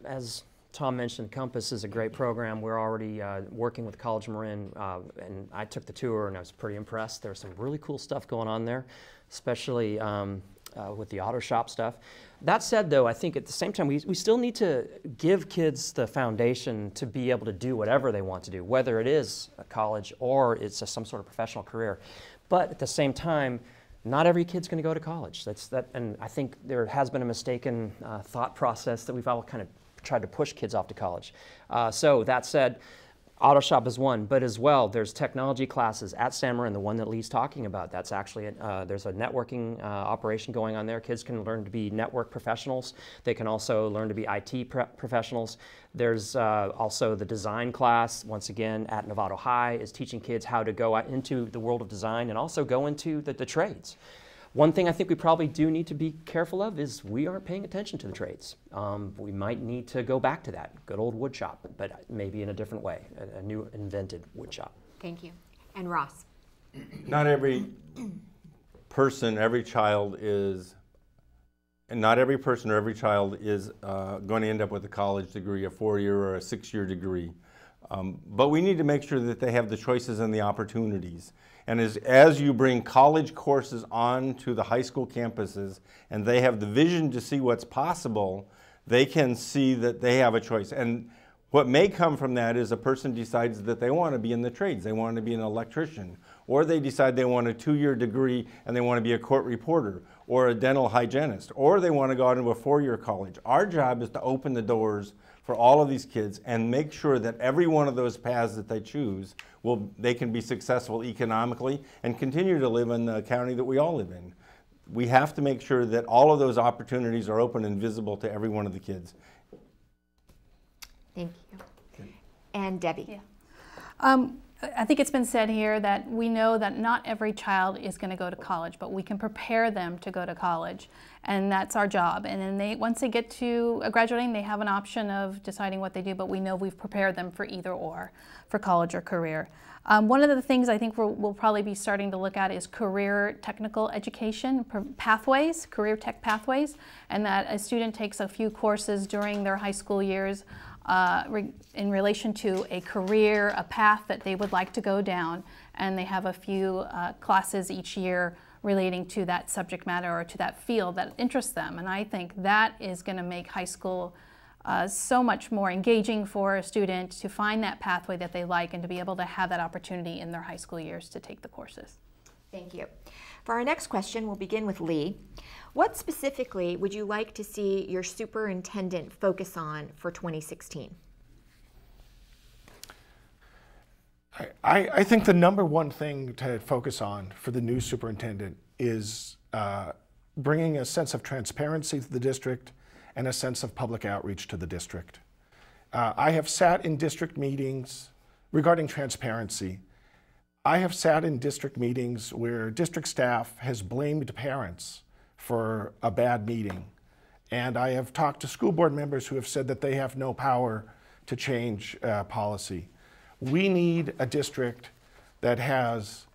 as Tom mentioned, Compass is a great program. We're already working with College of Marin, and I took the tour and I was pretty impressed. There's some really cool stuff going on there, especially with the auto shop stuff. That said, though, I think at the same time we still need to give kids the foundation to be able to do whatever they want to do, whether it is a college or it's some sort of professional career. But at the same time, not every kid's going to go to college. And I think there has been a mistaken thought process that we've all kind of tried to push kids off to college. So that said, Auto shop is one, but as well, there's technology classes at San Marin, the one that Lee's talking about. That's actually, there's a networking operation going on there. Kids can learn to be network professionals. They can also learn to be IT professionals. There's also the design class, once again, at Novato High, is teaching kids how to go out into the world of design and also go into the trades. One thing I think we probably do need to be careful of is we aren't paying attention to the trades. We might need to go back to that good old wood shop, but maybe in a different way, a new invented wood shop. Thank you. And Ross? Not every person, every child is, and not every person or every child is going to end up with a college degree, a 4-year or a 6-year degree. But we need to make sure that they have the choices and the opportunities. And as you bring college courses on to the high school campuses and they have the vision to see what's possible, they can see that they have a choice. And what may come from that is a person decides that they want to be in the trades, they want to be an electrician, or they decide they want a 2-year degree and they want to be a court reporter or a dental hygienist, or they want to go out into a 4-year college. Our job is to open the doors for all of these kids and make sure that every one of those paths that they choose, they can be successful economically and continue to live in the county that we all live in. We have to make sure that all of those opportunities are open and visible to every one of the kids. Thank you. Okay. And Debbie? Yeah. I think it's been said here that we know that not every child is going to go to college, but we can prepare them to go to college, and that's our job. And then once they get to graduating, they have an option of deciding what they do, but we know we've prepared them for either or, for college or career. One of the things I think we'll probably be starting to look at is career technical education pathways, career tech pathways, and that a student takes a few courses during their high school years in relation to a career, a path that they would like to go down, and they have a few classes each year relating to that subject matter or to that field that interests them. And I think that is going to make high school so much more engaging for a student to find that pathway that they like and to be able to have that opportunity in their high school years to take the courses. Thank you. For our next question, we'll begin with Lee. What specifically would you like to see your superintendent focus on for 2016? I think the #1 thing to focus on for the new superintendent is bringing a sense of transparency to the district and a sense of public outreach to the district. I have sat in district meetings regarding transparency. I have sat in district meetings where district staff has blamed parents for a bad meeting. And I have talked to school board members who have said that they have no power to change policy. We need a district that has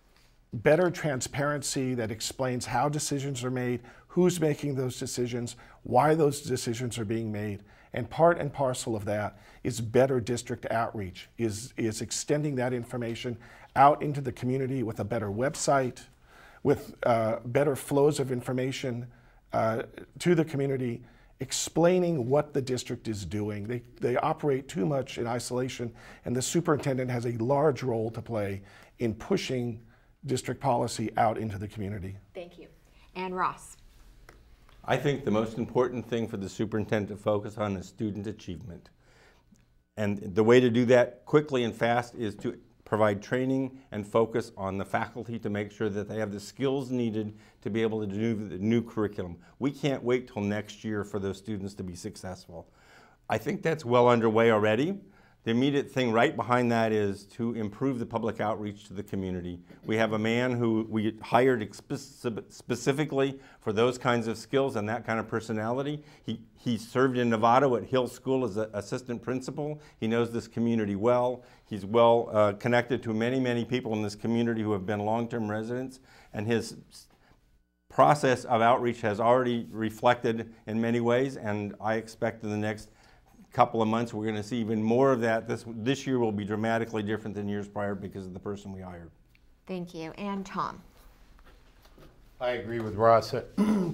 better transparency, that explains how decisions are made, who's making those decisions, why those decisions are being made. And part and parcel of that is better district outreach, is extending that information out into the community with a better website, with better flows of information to the community, explaining what the district is doing. They operate too much in isolation, and the superintendent has a large role to play in pushing district policy out into the community. Thank you. And Ross? I think the most important thing for the superintendent to focus on is student achievement. And the way to do that quickly and fast is to provide training and focus on the faculty to make sure that they have the skills needed to be able to do the new curriculum. We can't wait till next year for those students to be successful. I think that's well underway already. The immediate thing right behind that is to improve the public outreach to the community. We have a man who we hired specifically for those kinds of skills and that kind of personality. He served in Novato at Hill School as an assistant principal. He knows this community well. He's well connected to many, many people in this community who have been long-term residents, and his process of outreach has already reflected in many ways, and I expect in the next couple of months we're going to see even more of that. This year will be dramatically different than years prior because of the person we hired. Thank you. And Tom? I agree with Ross.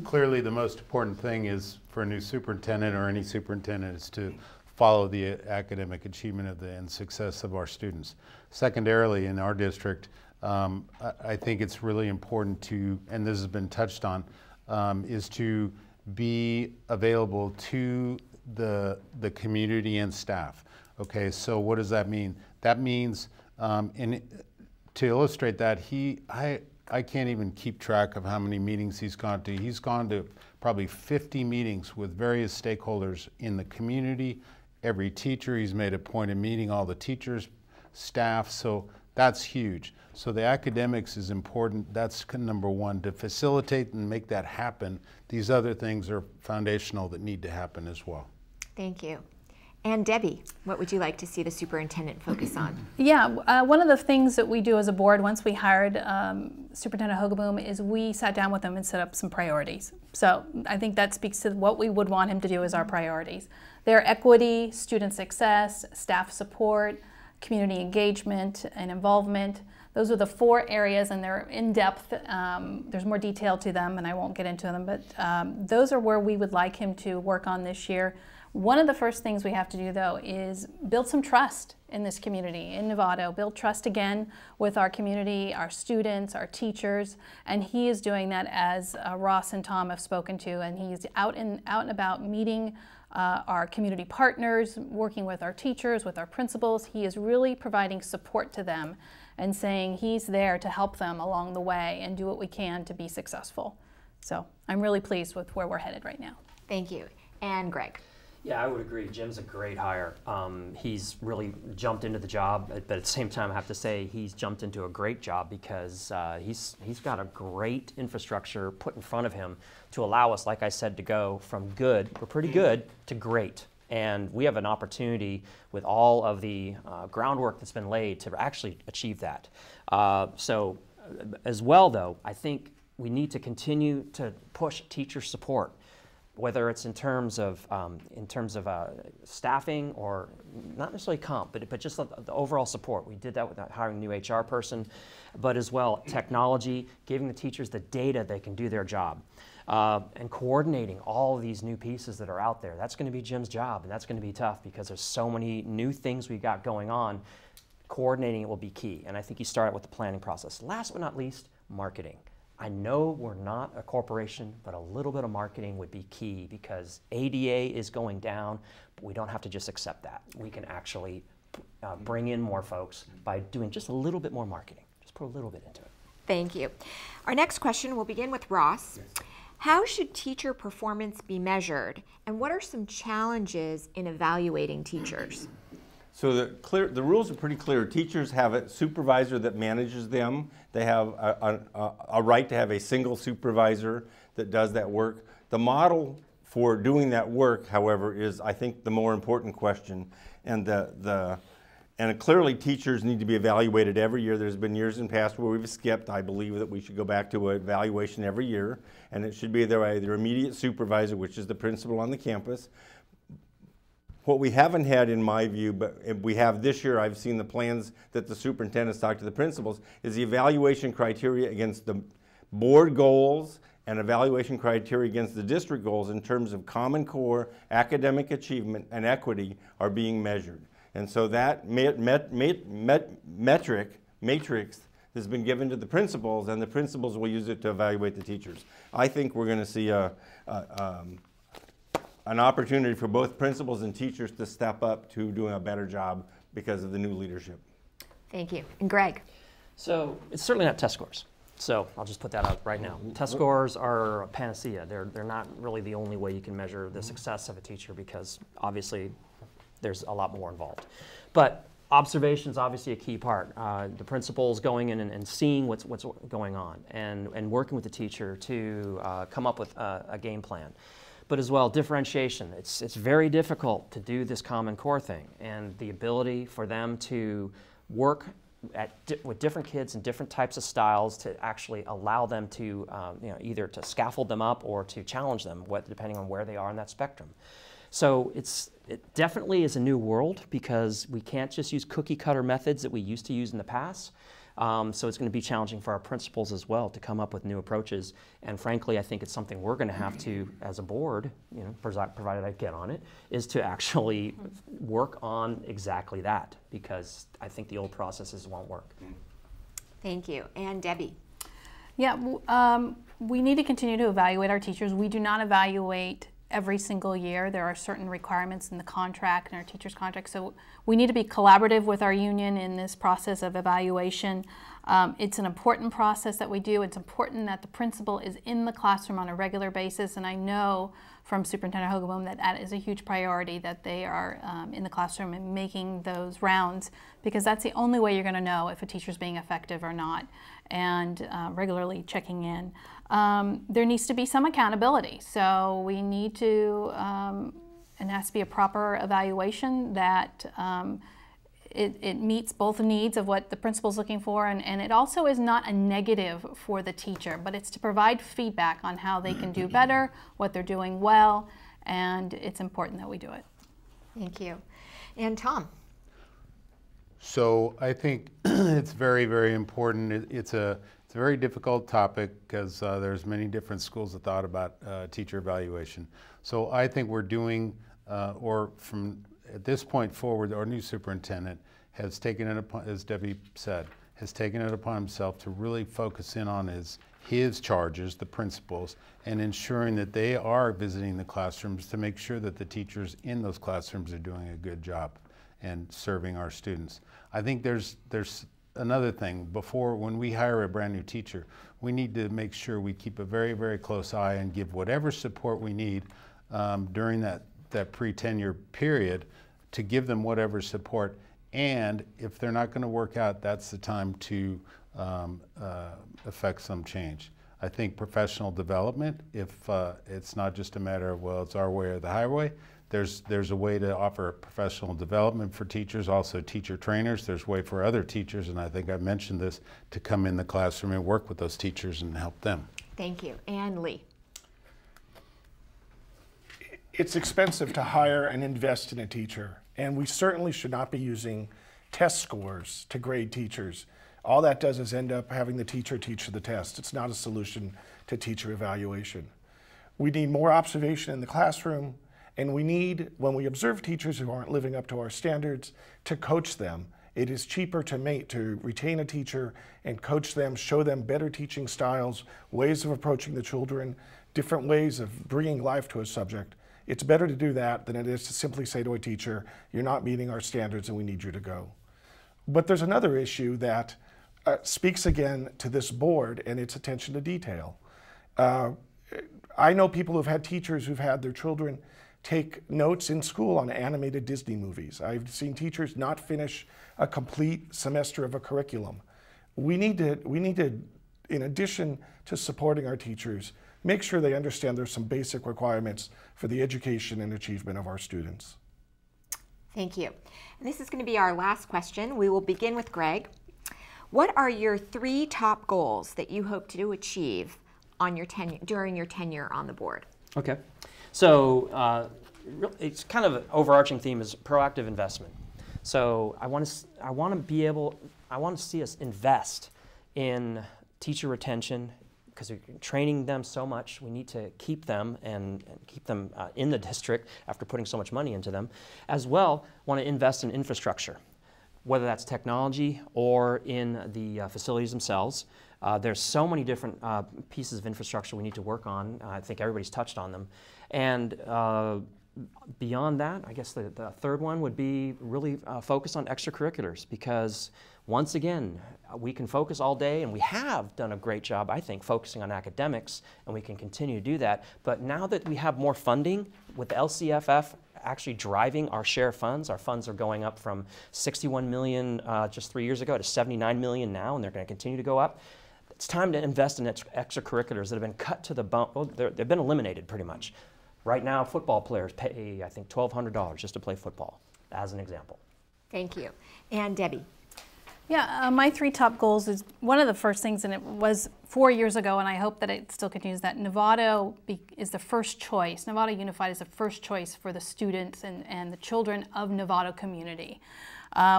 Clearly the most important thing is for a new superintendent or any superintendent is to follow the academic achievement and success of our students. Secondarily, in our district, I think it's really important to, and this has been touched on, is to be available to the community and staff. Okay, so what does that mean? That means, to illustrate that, I can't even keep track of how many meetings he's gone to. He's gone to probably 50 meetings with various stakeholders in the community, every teacher. He's made a point of meeting all the teachers, staff, so that's huge. So the academics is important. That's number one. To facilitate and make that happen, these other things are foundational that need to happen as well. Thank you. And Debbie, what would you like to see the superintendent focus on? Yeah, one of the things that we do as a board once we hired Superintendent Hogaboom is we sat down with him and set up some priorities. So I think that speaks to what we would want him to do as our priorities. They're equity, student success, staff support, community engagement and involvement. Those are the 4 areas, and they're in depth. There's more detail to them, and I won't get into them, but those are where we would like him to work on this year. One of the first things we have to do, though, is build some trust in this community, in Novato, build trust again with our community, our students, our teachers, and he is doing that, as Ross and Tom have spoken to, and he's out and about meeting our community partners, working with our teachers, with our principals. He is really providing support to them and saying he's there to help them along the way and do what we can to be successful. So I'm really pleased with where we're headed right now. Thank you. And Greg. Yeah, I would agree. Jim's a great hire. He's really jumped into the job, but at the same time, I have to say he's jumped into a great job because he's got a great infrastructure put in front of him to allow us, like I said, to go from good, we're pretty good, to great. And we have an opportunity with all of the groundwork that's been laid to actually achieve that. So as well, though, I think we need to continue to push teacher support, whether it's in terms of staffing or not necessarily comp, but just the overall support. We did that with hiring a new HR person, but as well technology, giving the teachers the data they can do their job, and coordinating all of these new pieces that are out there. That's going to be Jim's job, and that's going to be tough because there's so many new things we've got going on. Coordinating it will be key, and I think you start out with the planning process. Last but not least, marketing. I know we're not a corporation, but a little bit of marketing would be key because ADA is going down, but we don't have to just accept that. We can actually bring in more folks by doing just a little bit more marketing. Just put a little bit into it. Thank you. Our next question will begin with Ross. Yes. How should teacher performance be measured, and what are some challenges in evaluating teachers? So the rules are pretty clear. Teachers have a supervisor that manages them. They have a right to have a single supervisor that does that work. The model for doing that work, however, is, I think, the more important question. And clearly teachers need to be evaluated every year. There's been years in the past where we've skipped. I believe that we should go back to an evaluation every year, and it should be their immediate supervisor, which is the principal on the campus. What we haven't had, in my view, but we have this year, I've seen the plans that the superintendents talk to the principals, is the evaluation criteria against the board goals and evaluation criteria against the district goals in terms of Common Core, academic achievement, and equity are being measured. And so that matrix has been given to the principals, and the principals will use it to evaluate the teachers. I think we're going to see an opportunity for both principals and teachers to step up to doing a better job because of the new leadership. Thank you. And Greg? So it's certainly not test scores. So I'll just put that out right now. Test scores are a panacea. They're not really the only way you can measure the success of a teacher because obviously there's a lot more involved. But observation is obviously a key part. The principal's going in and seeing what's going on and working with the teacher to come up with a game plan. But as well, differentiation. It's very difficult to do this Common Core thing, and the ability for them to work with different kids and different types of styles to actually allow them to either to scaffold them up or to challenge them, depending on where they are in that spectrum. So it definitely is a new world because we can't just use cookie cutter methods that we used to use in the past. So it's going to be challenging for our principals as well to come up with new approaches. And frankly, I think it's something we're going to have to, as a board, provided I get on it, is to actually work on exactly that because I think the old processes won't work. Thank you. And Debbie? Yeah, we need to continue to evaluate our teachers. We do not evaluate every single year. There are certain requirements in the contract and our teachers' contract, so we need to be collaborative with our union in this process of evaluation. It's an important process that we do. It's important that the principal is in the classroom on a regular basis, and I know from Superintendent Hogaboom that that is a huge priority, that they are in the classroom and making those rounds, because that's the only way you're going to know if a teacher's being effective or not, and regularly checking in. There needs to be some accountability, so we need to, and it has to be a proper evaluation that it meets both needs of what the principal's looking for, and it also is not a negative for the teacher, but it's to provide feedback on how they can do better, what they're doing well, and it's important that we do it. Thank you. And Tom? So I think it's very, very important. It's a very difficult topic because there's many different schools that thought about teacher evaluation. So I think we're doing, or from at this point forward, our new superintendent has taken it upon, as Debbie said, has taken it upon himself to really focus in on his charges, the principals, and ensuring that they are visiting the classrooms to make sure that the teachers in those classrooms are doing a good job and serving our students. I think there's another thing. Before, when we hire a brand new teacher, we need to make sure we keep a very, very close eye and give whatever support we need during that pre-tenure period, to give them whatever support, and if they're not going to work out, that's the time to effect some change. I think professional development, if it's not just a matter of, well, it's our way or the highway, there's a way to offer professional development for teachers, also teacher trainers. There's a way for other teachers, and I think I mentioned this, to come in the classroom and work with those teachers and help them. Thank you. And Lee? It's expensive to hire and invest in a teacher, and we certainly should not be using test scores to grade teachers. All that does is end up having the teacher teach the test. It's not a solution to teacher evaluation. We need more observation in the classroom, and we need, when we observe teachers who aren't living up to our standards, to coach them. It is cheaper to retain a teacher and coach them, show them better teaching styles, ways of approaching the children, different ways of bringing life to a subject. It's better to do that than it is to simply say to a teacher, you're not meeting our standards and we need you to go. But there's another issue that speaks again to this board and its attention to detail. I know people who've had teachers who've had their children take notes in school on animated Disney movies. I've seen teachers not finish a complete semester of a curriculum. We need to, in addition to supporting our teachers, make sure they understand there's some basic requirements for the education and achievement of our students. Thank you. And this is going to be our last question. We will begin with Greg. What are your 3 top goals that you hope to achieve on your during your tenure on the board? Okay. So it's kind of an overarching theme is proactive investment. So I want to see us invest in teacher retention, because we're training them so much. We need to keep them and keep them in the district after putting so much money into them. As well, want to invest in infrastructure, whether that's technology or in the facilities themselves. There's so many different pieces of infrastructure we need to work on. I think everybody's touched on them. And beyond that, I guess the third one would be really focus on extracurriculars, because once again, we can focus all day, and we have done a great job, I think, focusing on academics, and we can continue to do that. But now that we have more funding, with the LCFF actually driving our share of funds, our funds are going up from 61 million just 3 years ago to 79 million now, and they're going to continue to go up. It's time to invest in extracurriculars that have been cut to the bone. Well, they've been eliminated pretty much. Right now, football players pay, I think, $1,200 just to play football, as an example. Thank you. And Debbie? Yeah, my 3 top goals is one of the first things, and it was 4 years ago, and I hope that it still continues, that Novato is the first choice. Novato Unified is the first choice for the students and the children of Novato community.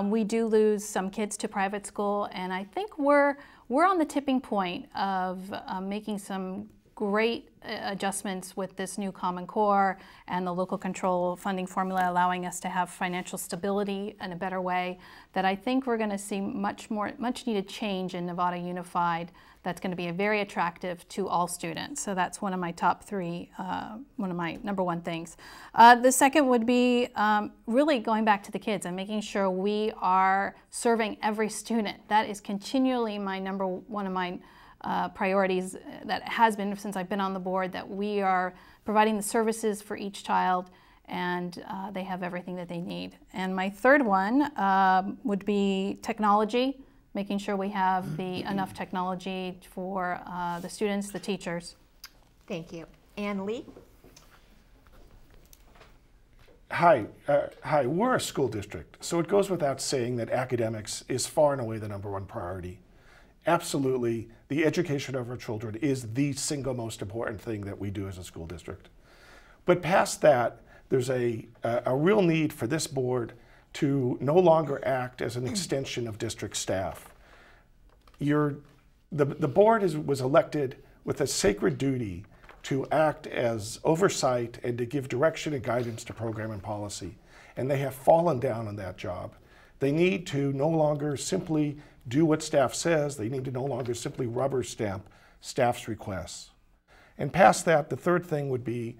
We do lose some kids to private school, and I think we're on the tipping point of making some great adjustments with this new Common Core and the local control funding formula, allowing us to have financial stability in a better way, that I think we're going to see much needed change in Novato Unified that's going to be very attractive to all students. So that's one of my top three, one of my number one things. The second would be really going back to the kids and making sure we are serving every student. That is continually one of my priorities that has been since I've been on the board, that we are providing the services for each child and they have everything that they need. And my third one would be technology, making sure we have enough technology for the students, the teachers. Thank you. Ann Lee? Hi, we're a school district, so it goes without saying that academics is far and away the number one priority. Absolutely, the education of our children is the single most important thing that we do as a school district. But past that, there's a real need for this board to no longer act as an extension of district staff. The board was elected with a sacred duty to act as oversight and to give direction and guidance to program and policy. And they have fallen down on that job. They need to no longer simply do what staff says. They need to no longer simply rubber stamp staff's requests. And past that, the third thing would be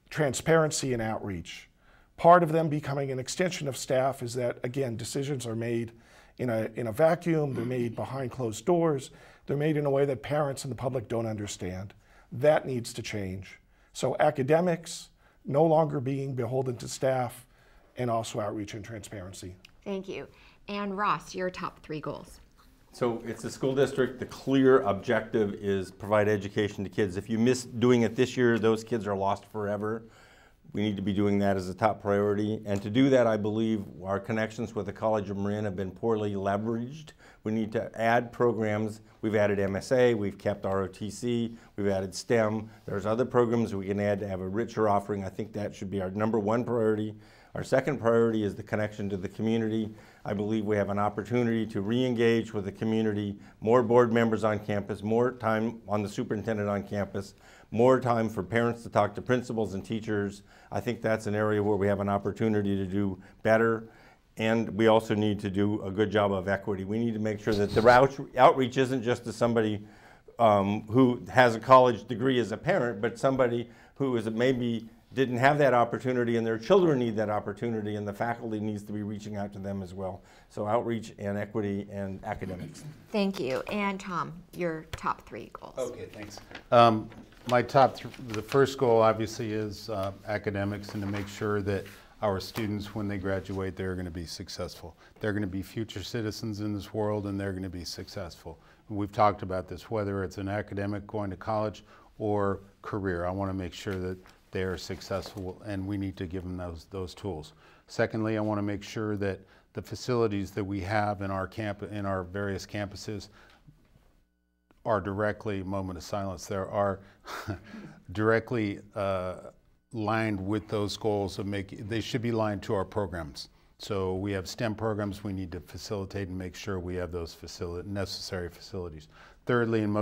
transparency and outreach. Part of them becoming an extension of staff is that, again, decisions are made in a vacuum, they're made behind closed doors, they're made in a way that parents and the public don't understand. That needs to change. So academics no longer being beholden to staff, and also outreach and transparency. Thank you. And Ross, your top three goals. So it's a school district. The clear objective is provide education to kids. If you miss doing it this year, those kids are lost forever. We need to be doing that as a top priority. And to do that, I believe our connections with the College of Marin have been poorly leveraged. We need to add programs. We've added MSA, we've kept ROTC, we've added STEM. There's other programs we can add to have a richer offering. I think that should be our number one priority. Our second priority is the connection to the community. I believe we have an opportunity to re-engage with the community, more board members on campus, more time on the superintendent on campus, more time for parents to talk to principals and teachers. I think that's an area where we have an opportunity to do better. And we also need to do a good job of equity. We need to make sure that the outreach isn't just to somebody who has a college degree as a parent, but somebody who is maybe didn't have that opportunity and their children need that opportunity, and the faculty needs to be reaching out to them as well. So outreach and equity and academics. Thank you. And Tom, your top three goals. Okay, thanks. My the first goal obviously is academics, and to make sure that our students, when they graduate, they're going to be successful. They're going to be future citizens in this world, and they're going to be successful. We've talked about this, whether it's an academic going to college or career. I want to make sure that they are successful, and we need to give them those tools. Secondly, I want to make sure that the facilities that we have in our various campuses are directly, moment of silence, there are directly lined with those goals of they should be lined to our programs. So we have STEM programs, we need to facilitate and make sure we have those necessary facilities. Thirdly, and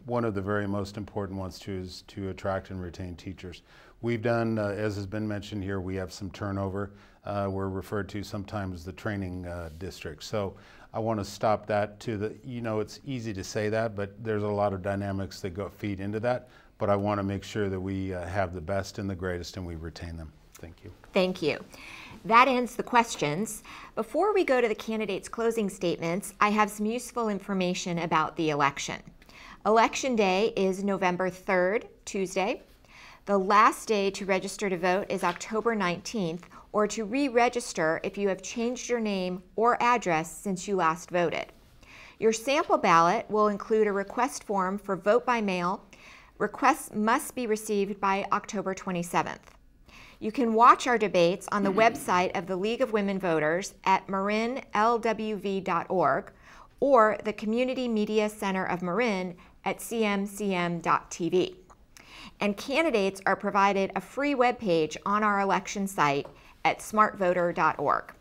one of the very most important ones too, is to attract and retain teachers. We've done, as has been mentioned here, we have some turnover. We're referred to sometimes as the training district. So I want to stop that to it's easy to say that, but there's a lot of dynamics that feed into that. But I want to make sure that we have the best and the greatest and we retain them. Thank you. Thank you. That ends the questions. Before we go to the candidates' closing statements, I have some useful information about the election. Election day is November 3rd, Tuesday. The last day to register to vote is October 19th, or to re-register if you have changed your name or address since you last voted. Your sample ballot will include a request form for vote by mail. Requests must be received by October 27th. You can watch our debates on the website of the League of Women Voters at marinlwv.org or the Community Media Center of Marin at cmcm.tv. And candidates are provided a free webpage on our election site at smartvoter.org.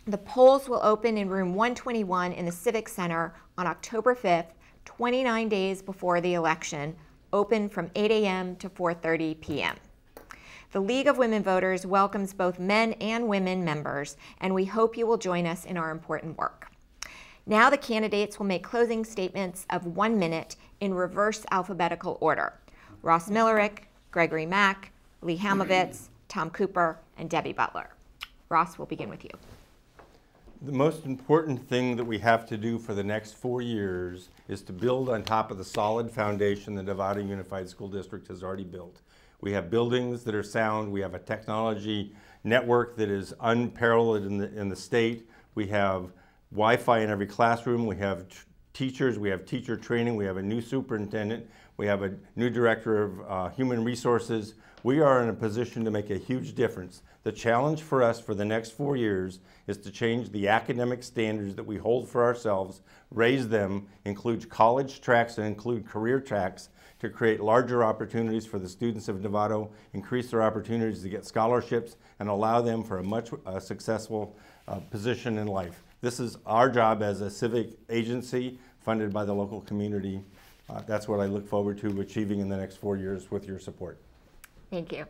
The polls will open in room 121 in the Civic Center on October 5th, 29 days before the election, open from 8 a.m. to 4:30 p.m. The League of Women Voters welcomes both men and women members, and we hope you will join us in our important work. Now the candidates will make closing statements of 1 minute in reverse alphabetical order. Ross Millerick, Gregory Mack, Lee Hamovitz, Tom Cooper, and Debbie Butler. Ross, we'll begin with you. The most important thing that we have to do for the next 4 years is to build on top of the solid foundation the Novato Unified School District has already built. We have buildings that are sound. We have a technology network that is unparalleled in the state. We have Wi-Fi in every classroom. We have teachers. We have teacher training. We have a new superintendent. We have a new director of human resources. We are in a position to make a huge difference. The challenge for us for the next 4 years is to change the academic standards that we hold for ourselves, raise them, include college tracks and include career tracks to create larger opportunities for the students of Novato, increase their opportunities to get scholarships, and allow them for a much successful position in life. This is our job as a civic agency funded by the local community. That's what I look forward to achieving in the next 4 years with your support. Thank you.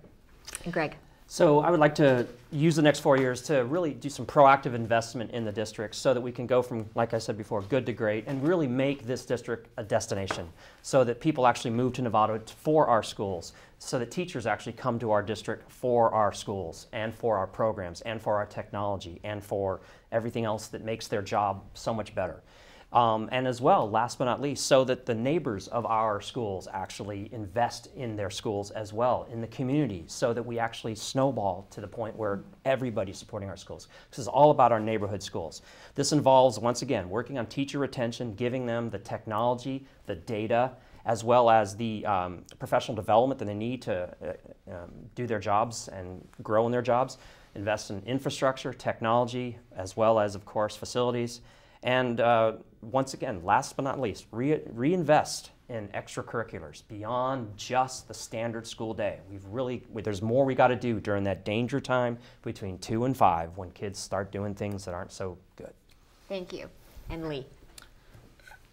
And Greg. So I would like to use the next 4 years to really do some proactive investment in the district so that we can go from, like I said before, good to great, and really make this district a destination so that people actually move to Novato for our schools, so that teachers actually come to our district for our schools and for our programs and for our technology and for everything else that makes their job so much better. And as well, last but not least, so that the neighbors of our schools actually invest in their schools as well, in the community, so that we actually snowball to the point where everybody's supporting our schools. This is all about our neighborhood schools. This involves, once again, working on teacher retention, giving them the technology, the data, as well as the professional development that they need to do their jobs and grow in their jobs, invest in infrastructure, technology, as well as, of course, facilities. And once again, last but not least, reinvest in extracurriculars beyond just the standard school day. There's more we got to do during that danger time between 2 and 5 when kids start doing things that aren't so good. Thank you. And Lee.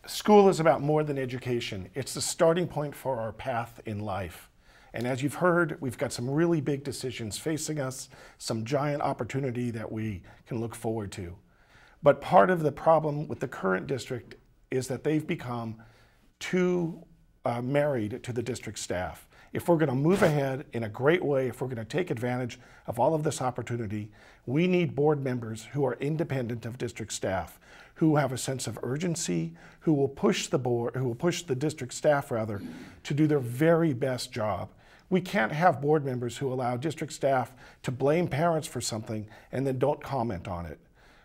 School is about more than education. It's the starting point for our path in life. And as you've heard, we've got some really big decisions facing us, some giant opportunity that we can look forward to. But part of the problem with the current district is that they've become too married to the district staff. If we're going to move ahead in a great way, if we're going to take advantage of all of this opportunity, we need board members who are independent of district staff, who have a sense of urgency, who will push the district staff rather, to do their very best job. We can't have board members who allow district staff to blame parents for something and then don't comment on it.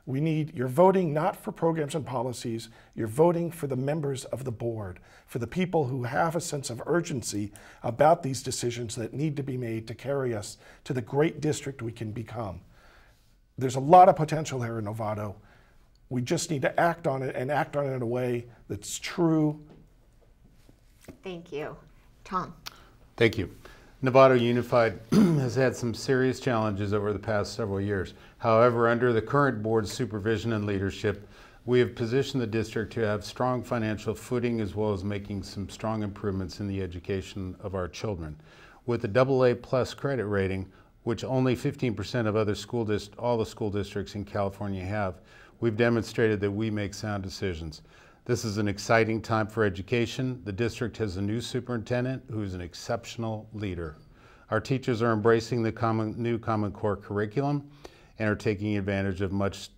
You're voting not for programs and policies, you're voting for the members of the board, for the people who have a sense of urgency about these decisions that need to be made to carry us to the great district we can become. There's a lot of potential here in Novato. We just need to act on it and act on it in a way that's true. Thank you. Tom. Thank you. Novato Unified has had some serious challenges over the past several years. However, under the current board's supervision and leadership, we have positioned the district to have strong financial footing as well as making some strong improvements in the education of our children. With a AA+ credit rating, which only 15% of all the school districts in California have, we've demonstrated that we make sound decisions. This is an exciting time for education. The district has a new superintendent who is an exceptional leader. Our teachers are embracing the new Common Core curriculum and are taking advantage of much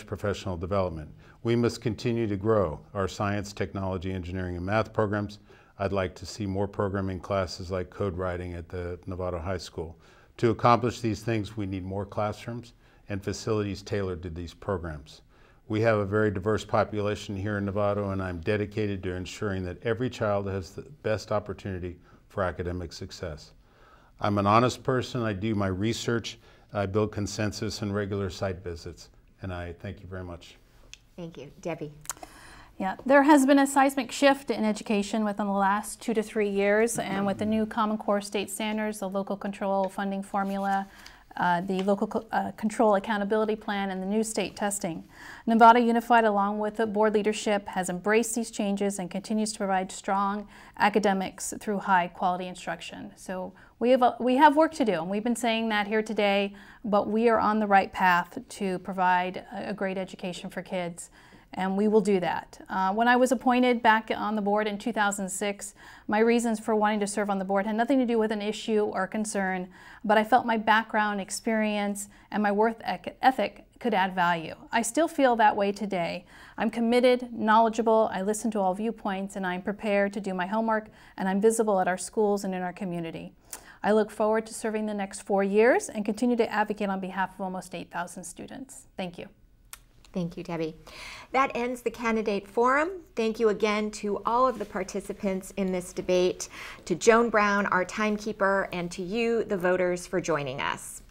professional development. We must continue to grow our science, technology, engineering, and math programs. I'd like to see more programming classes like code writing at the Novato High School. To accomplish these things, we need more classrooms and facilities tailored to these programs. We have a very diverse population here in Novato, and I'm dedicated to ensuring that every child has the best opportunity for academic success. I'm an honest person. I do my research. I build consensus and regular site visits, and I thank you very much. Thank you. Debbie. Yeah, there has been a seismic shift in education within the last 2 to 3 years, and with the new Common Core state standards, the local control funding formula, the local control accountability plan, and the new state testing. Novato Unified, along with the board leadership, has embraced these changes and continues to provide strong academics through high quality instruction. So we have work to do, and we've been saying that here today, but we are on the right path to provide a great education for kids. and we will do that. When I was appointed back on the board in 2006, my reasons for wanting to serve on the board had nothing to do with an issue or concern, but I felt my background, experience, and my work ethic could add value. I still feel that way today. I'm committed, knowledgeable, I listen to all viewpoints, and I'm prepared to do my homework, and I'm visible at our schools and in our community. I look forward to serving the next 4 years and continue to advocate on behalf of almost 8,000 students. Thank you. Thank you, Debbie. That ends the candidate forum. Thank you again to all of the participants in this debate, to Joan Brown, our timekeeper, and to you, the voters, for joining us.